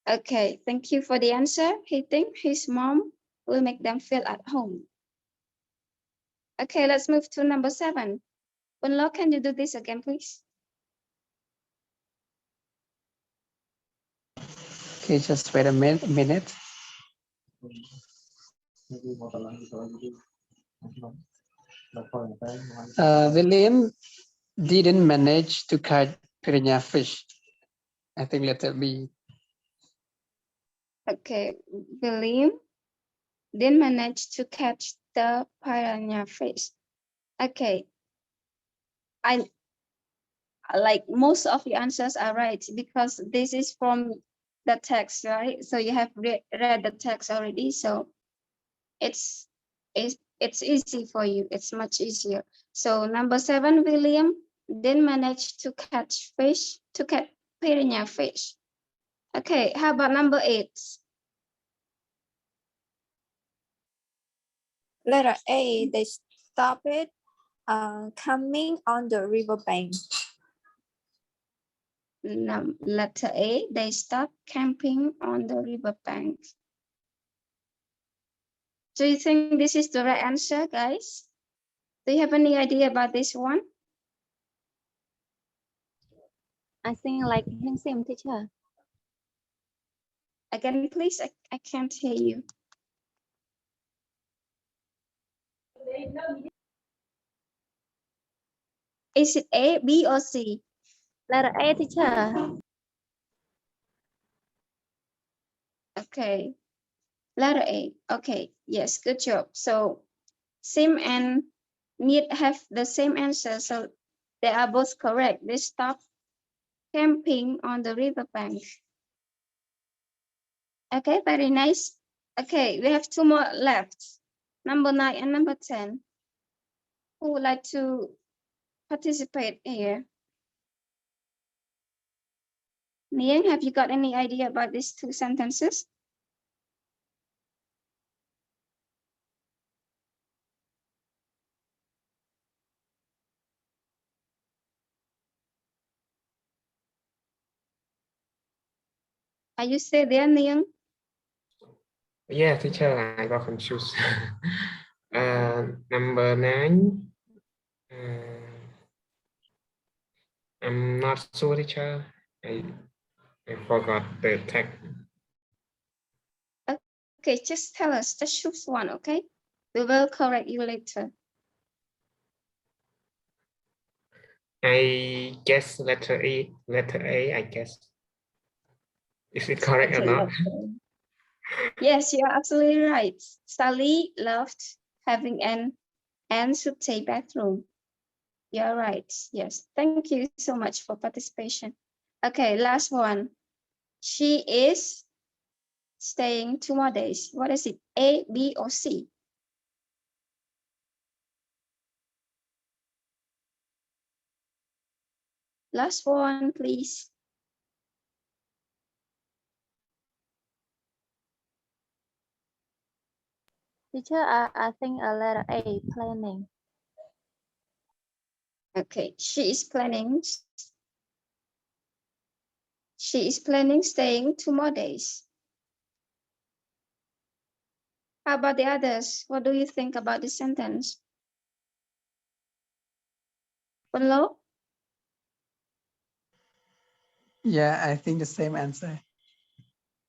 Okay, thank you for the answer. He thinks his mom will make them feel at home. Okay, let's move to number 7. Unlo, can you do this again, please? Okay, just wait a minute. William didn't manage to catch piranha fish. I think letter B. Okay, William didn't manage to catch the piranha fish. Okay, I like most of your answers are right because this is from the text, right? So you have read the text already, so it's easy for you. It's much easier. So number 7, William didn't manage to catch piranha fish. Okay, how about number 8? Letter A. They stopped coming on the riverbank. Letter A. They stopped camping on the riverbank. Do you think this is the right answer, guys? Do you have any idea about this one? I think like same teacher. Again, please, I can't hear you. Is it A, B, or C? Letter A, teacher. Okay, letter A. Okay, yes, good job. So Sim and Need have the same answer, so they are both correct. They stopped camping on the riverbank. Okay, very nice. Okay, we have 2 more left. Number 9 and number 10. Who would like to participate here? Nian, have you got any idea about these 2 sentences? Are you still there, Nian? Yeah, teacher, I got confused. Number 9. I'm not sure, teacher. I forgot the text. Okay, just tell us, just choose one, okay? We will correct you later. I guess letter A, I guess. Is it correct or not? Yes, you are absolutely right. Sally loved having an Anne-Sute bathroom. You're right. Yes. Thank you so much for participation. Okay, last one. She is staying 2 more days. What is it? A, B, or C? Last one, please. Teacher, I think a letter A, planning. Okay, she is planning staying 2 more days. How about the others? What do you think about this sentence? Unlo? Yeah, I think the same answer.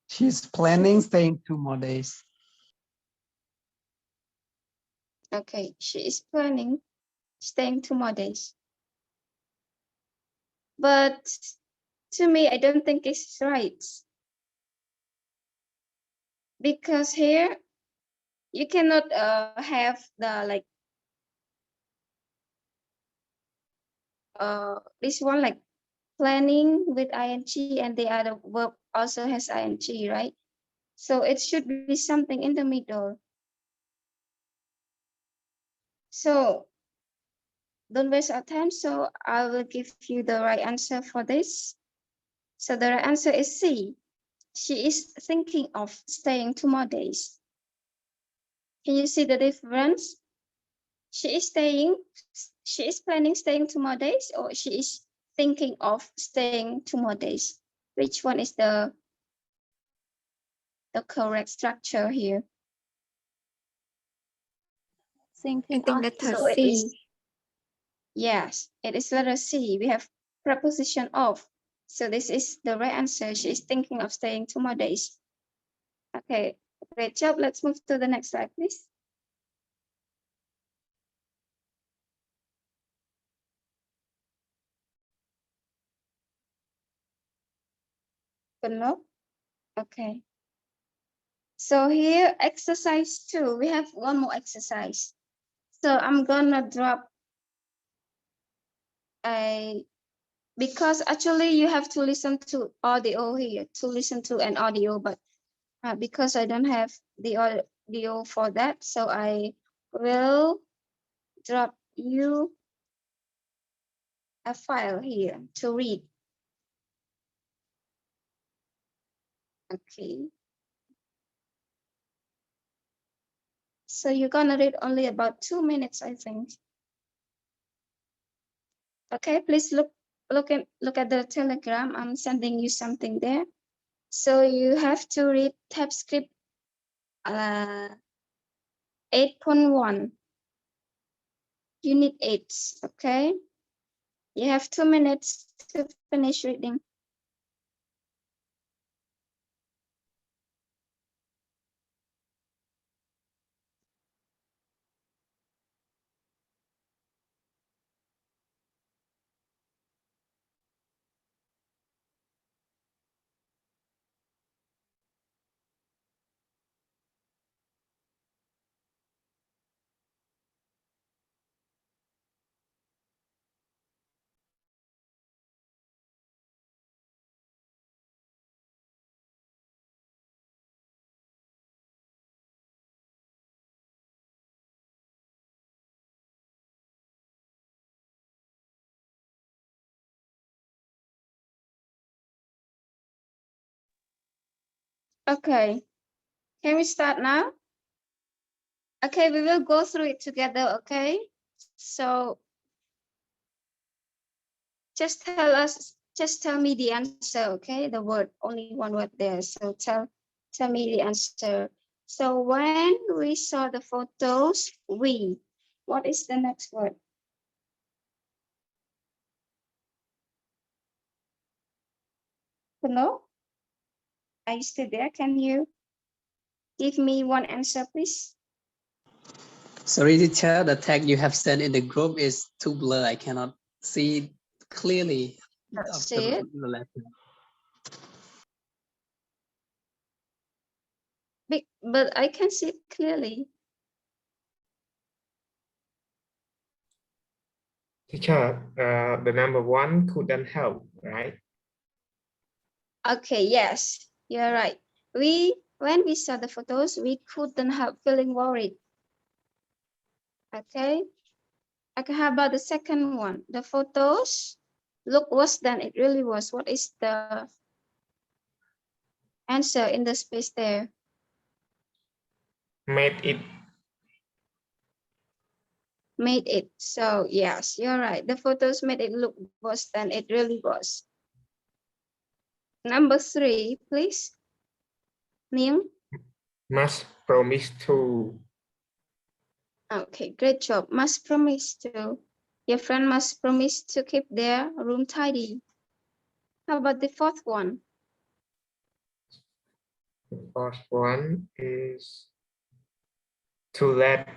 She's planning staying 2 more days. Okay, she is planning staying 2 more days. But to me, I don't think it's right. Because here, you cannot have the like this one like planning with ing and the other verb also has ing, right? So it should be something in the middle. So don't waste our time. So I will give you the right answer for this. So the right answer is C. She is thinking of staying 2 more days. Can you see the difference? She is planning staying 2 more days, or she is thinking of staying 2 more days. Which one is the correct structure here? I think letter So it C. is, yes, it is letter C. We have preposition of. So this is the right answer. She is thinking of staying 2 more days. Okay, great job. Let's move to the next slide, please. Below. Okay. So here, exercise 2, we have one more exercise. So I'm gonna drop because actually you have to listen to audio here, to listen to an audio, but because I don't have the audio for that, so I will drop you a file here to read. Okay. So you're gonna read only about 2 minutes, I think. Okay, please look at the Telegram. I'm sending you something there. So you have to read TypeScript 8.1. Unit 8, okay? You have 2 minutes to finish reading. Okay, can we start now? Okay, we will go through it together, okay? So just tell me the answer, okay? The word, only one word there. So tell me the answer. So when we saw the photos, what is the next word? Hello? Are you still there? Can you give me one answer, please? Sorry, teacher, the tag you have sent in the group is too blurred. I cannot see clearly See it? the letter. But I can see it clearly. Teacher, the number 1 couldn't help, right? Okay, yes, you're right. When we saw the photos, we couldn't help feeling worried. Okay. Okay, how about the second one? The photos look worse than it really was. What is the answer in the space there? Made it. So yes, you're right. The photos made it look worse than it really was. Number 3, please. Neil? Must promise to. Okay, great job. Must promise to. Your friend must promise to keep their room tidy. How about the fourth one? The first one is to let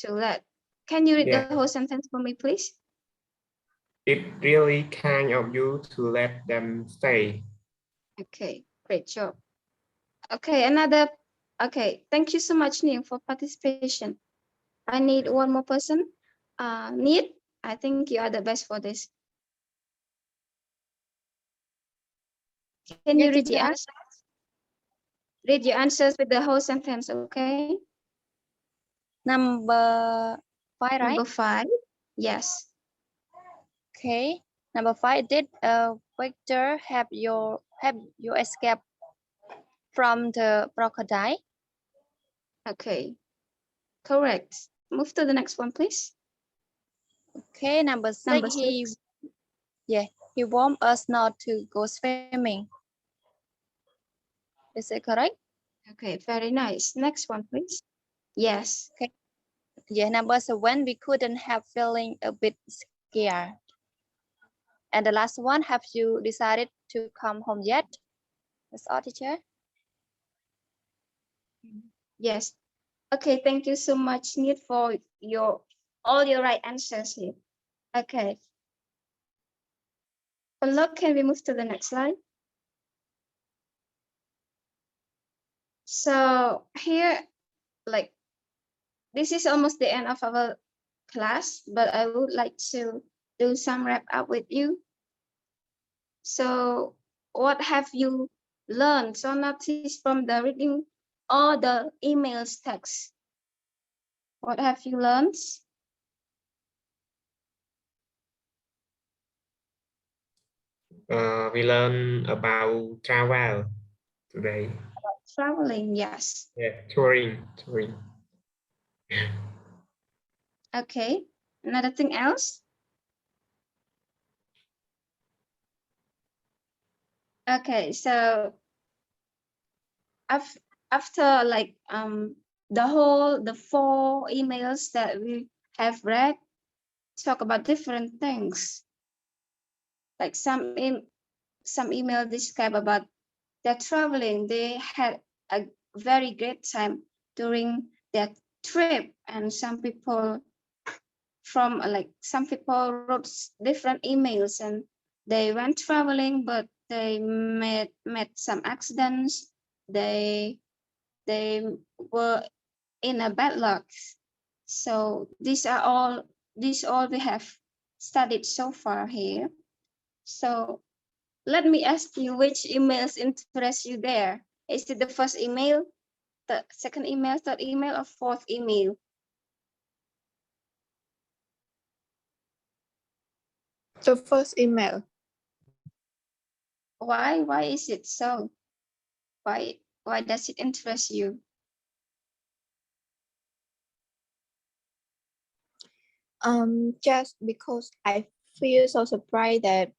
to let. Can you read Yeah. the whole sentence for me, please? It really kind of you to let them stay. Okay, great job. Okay, another. Okay, thank you so much, Neil, for participation. I need one more person. Neil, I think you are the best for this. Can you read your answers? Read your answers with the whole sentence, okay? Number 5, right? Number 5, yes. Okay. Number 5. Did Victor have you escape from the crocodile? Okay, correct. Move to the next one, please. Okay. Number 6. Number He 6. warned us not to go swimming. Is it correct? Okay, very nice. Next one, please. Yes. Okay. Yeah. Number 7. We couldn't help feeling a bit scared. And the last one. Have you decided to come home yet? That's all, teacher. Yes. Okay, thank you so much, Neil, for all your right answers here. Okay. Look, can we move to the next slide? So here, like, this is almost the end of our class, but I would like to do some wrap up with you. So what have you learned or noticed from the reading or the emails text? What have you learned? We learn about travel today. Traveling, yes. Yeah, touring. Okay. Another thing else? Okay, so after like the 4 emails that we have read talk about different things. Like some email describe about their traveling. They had a very great time during their trip, and some people wrote different emails and they went traveling, but they met some accidents. They were in a bad luck. So these all we have studied so far here. So let me ask you, which emails interest you there? Is it the first email, the second email, third email, or fourth email? The first email. Why is it so? Why does it interest you? Just because I feel so surprised that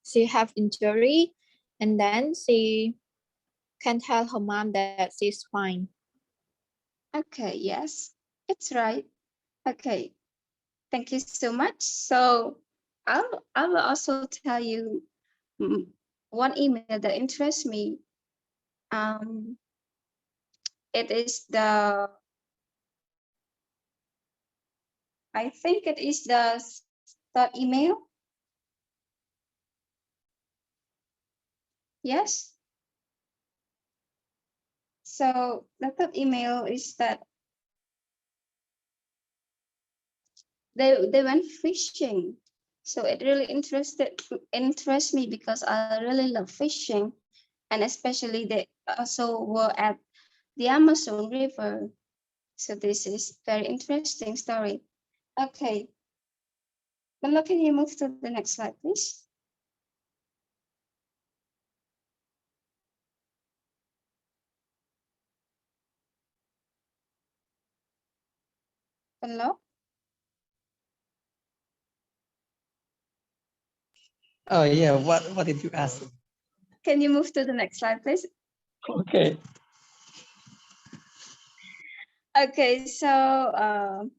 she have injury, and then she can tell her mom that she's fine. Okay, yes, it's right. Okay, thank you so much. So I will also tell you one email that interests me. It is I think it is the third email. Yes. So the third email is that they went fishing. So it really interests me because I really love fishing, and especially they also were at the Amazon River. So this is very interesting story. Okay. But can you move to the next slide, please? Hello? Oh yeah, what did you ask? Can you move to the next slide, please? Okay. Okay, so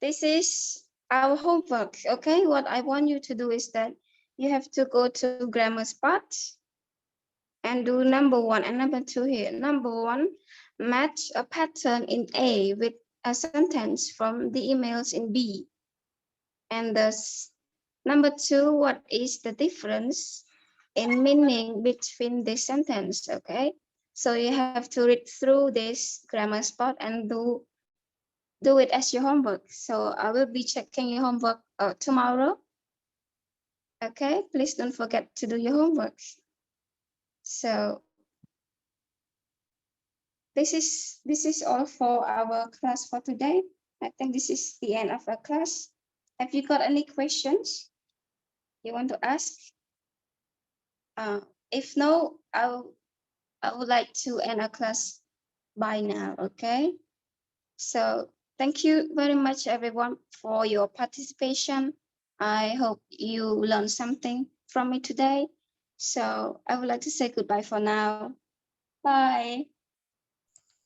this is our homework. Okay, what I want you to do is that you have to go to grammar spot and do number 1 and number 2 here. Number 1, match a pattern in A with a sentence from the emails in B. And thus, number 2, what is the difference in meaning between this sentence? Okay, so you have to read through this grammar spot and do it as your homework. So I will be checking your homework tomorrow. Okay, please don't forget to do your homework. So this is all for our class for today. I think this is the end of our class. Have you got any questions you want to ask? If no, I would like to end our class by now. Okay, so thank you very much everyone for your participation. I hope you learned something from me today. So I would like to say goodbye for now. Bye.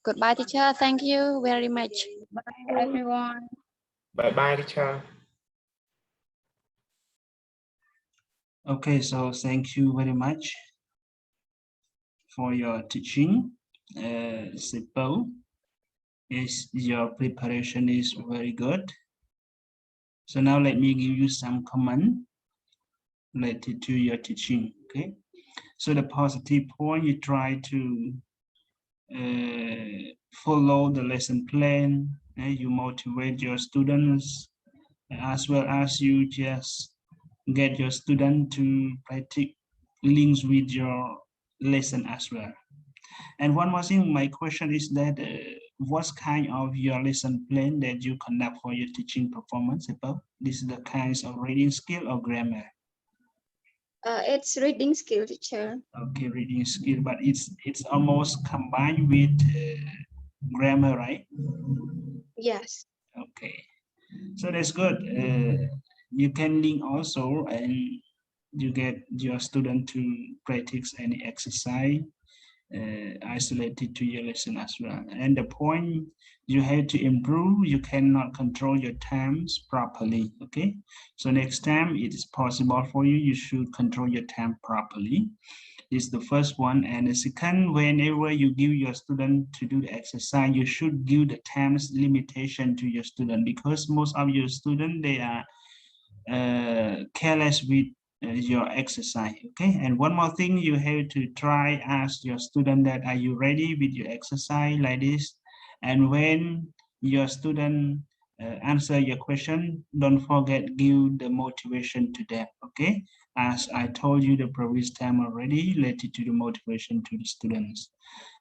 Goodbye, teacher. Thank you very much. Bye, everyone. Bye-bye, teacher. Okay, so thank you very much for your teaching. Simple. Your preparation is very good. So now let me give you some comment related to your teaching. Okay, so the positive point, you try to follow the lesson plan, and you motivate your students, as well as you just get your student to practice links with your lesson as well. And one more thing, my question is that what kind of your lesson plan that you conduct for your teaching performance about? This is the kinds of reading skill or grammar? It's reading skill, teacher. Okay, reading skill, but it's almost combined with grammar, right? Yes. Okay, so that's good. You can link also, and you get your student to practice any exercise isolated to your lesson as well. And the point you have to improve, you cannot control your times properly. Okay, so next time it is possible for you, you should control your time properly. This is the first one. And the second, whenever you give your student to do the exercise, you should give the times limitation to your student, because most of your students, they are careless with your exercise. Okay, and one more thing, you have to try ask your student that, are you ready with your exercise, like this? And when your student answer your question, don't forget give the motivation to them. Okay, as I told you the previous time already, related to the motivation to the students.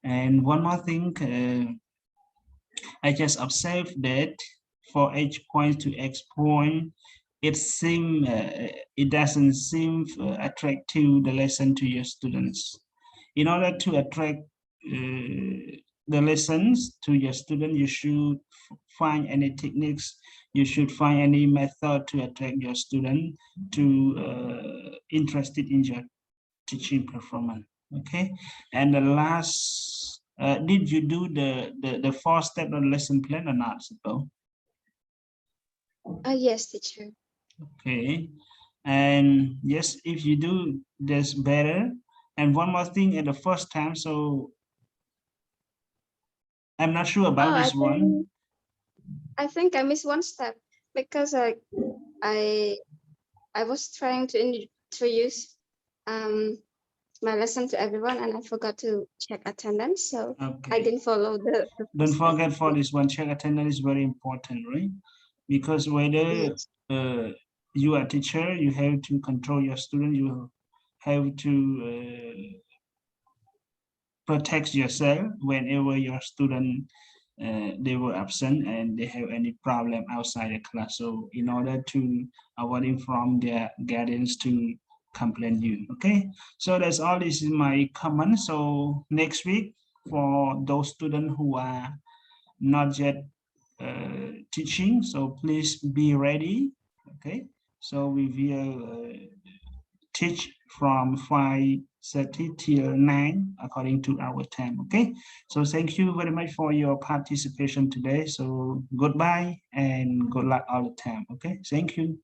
And one more thing, I just observed that for each point to X point, it doesn't seem attractive the lesson to your students. In order to attract the lessons to your student, you should find any techniques, you should find any method to attract your student to interested in your teaching performance. Okay, and the last, did you do the 4-step on lesson plan or not, Sipo? Yes, teacher. Okay, and yes, if you do, that's better. And one more thing, at the first time, so I'm not sure about this one. I think I missed one step because I was trying to introduce my lesson to everyone, and I forgot to check attendance, so Okay. I didn't follow the Don't forget for this one, check attendance is very important, right? Because whether you are a teacher, you have to control your student, you have to protect yourself whenever your student they were absent and they have any problem outside the class. So in order to avoid from their guardians to complain you. Okay, so that's all. This is my comment. So next week, for those students who are not yet teaching, so please be ready. Okay, so we will teach from 5:30 till 9 according to our time. Okay, so thank you very much for your participation today. So goodbye and good luck all the time. Okay, thank you.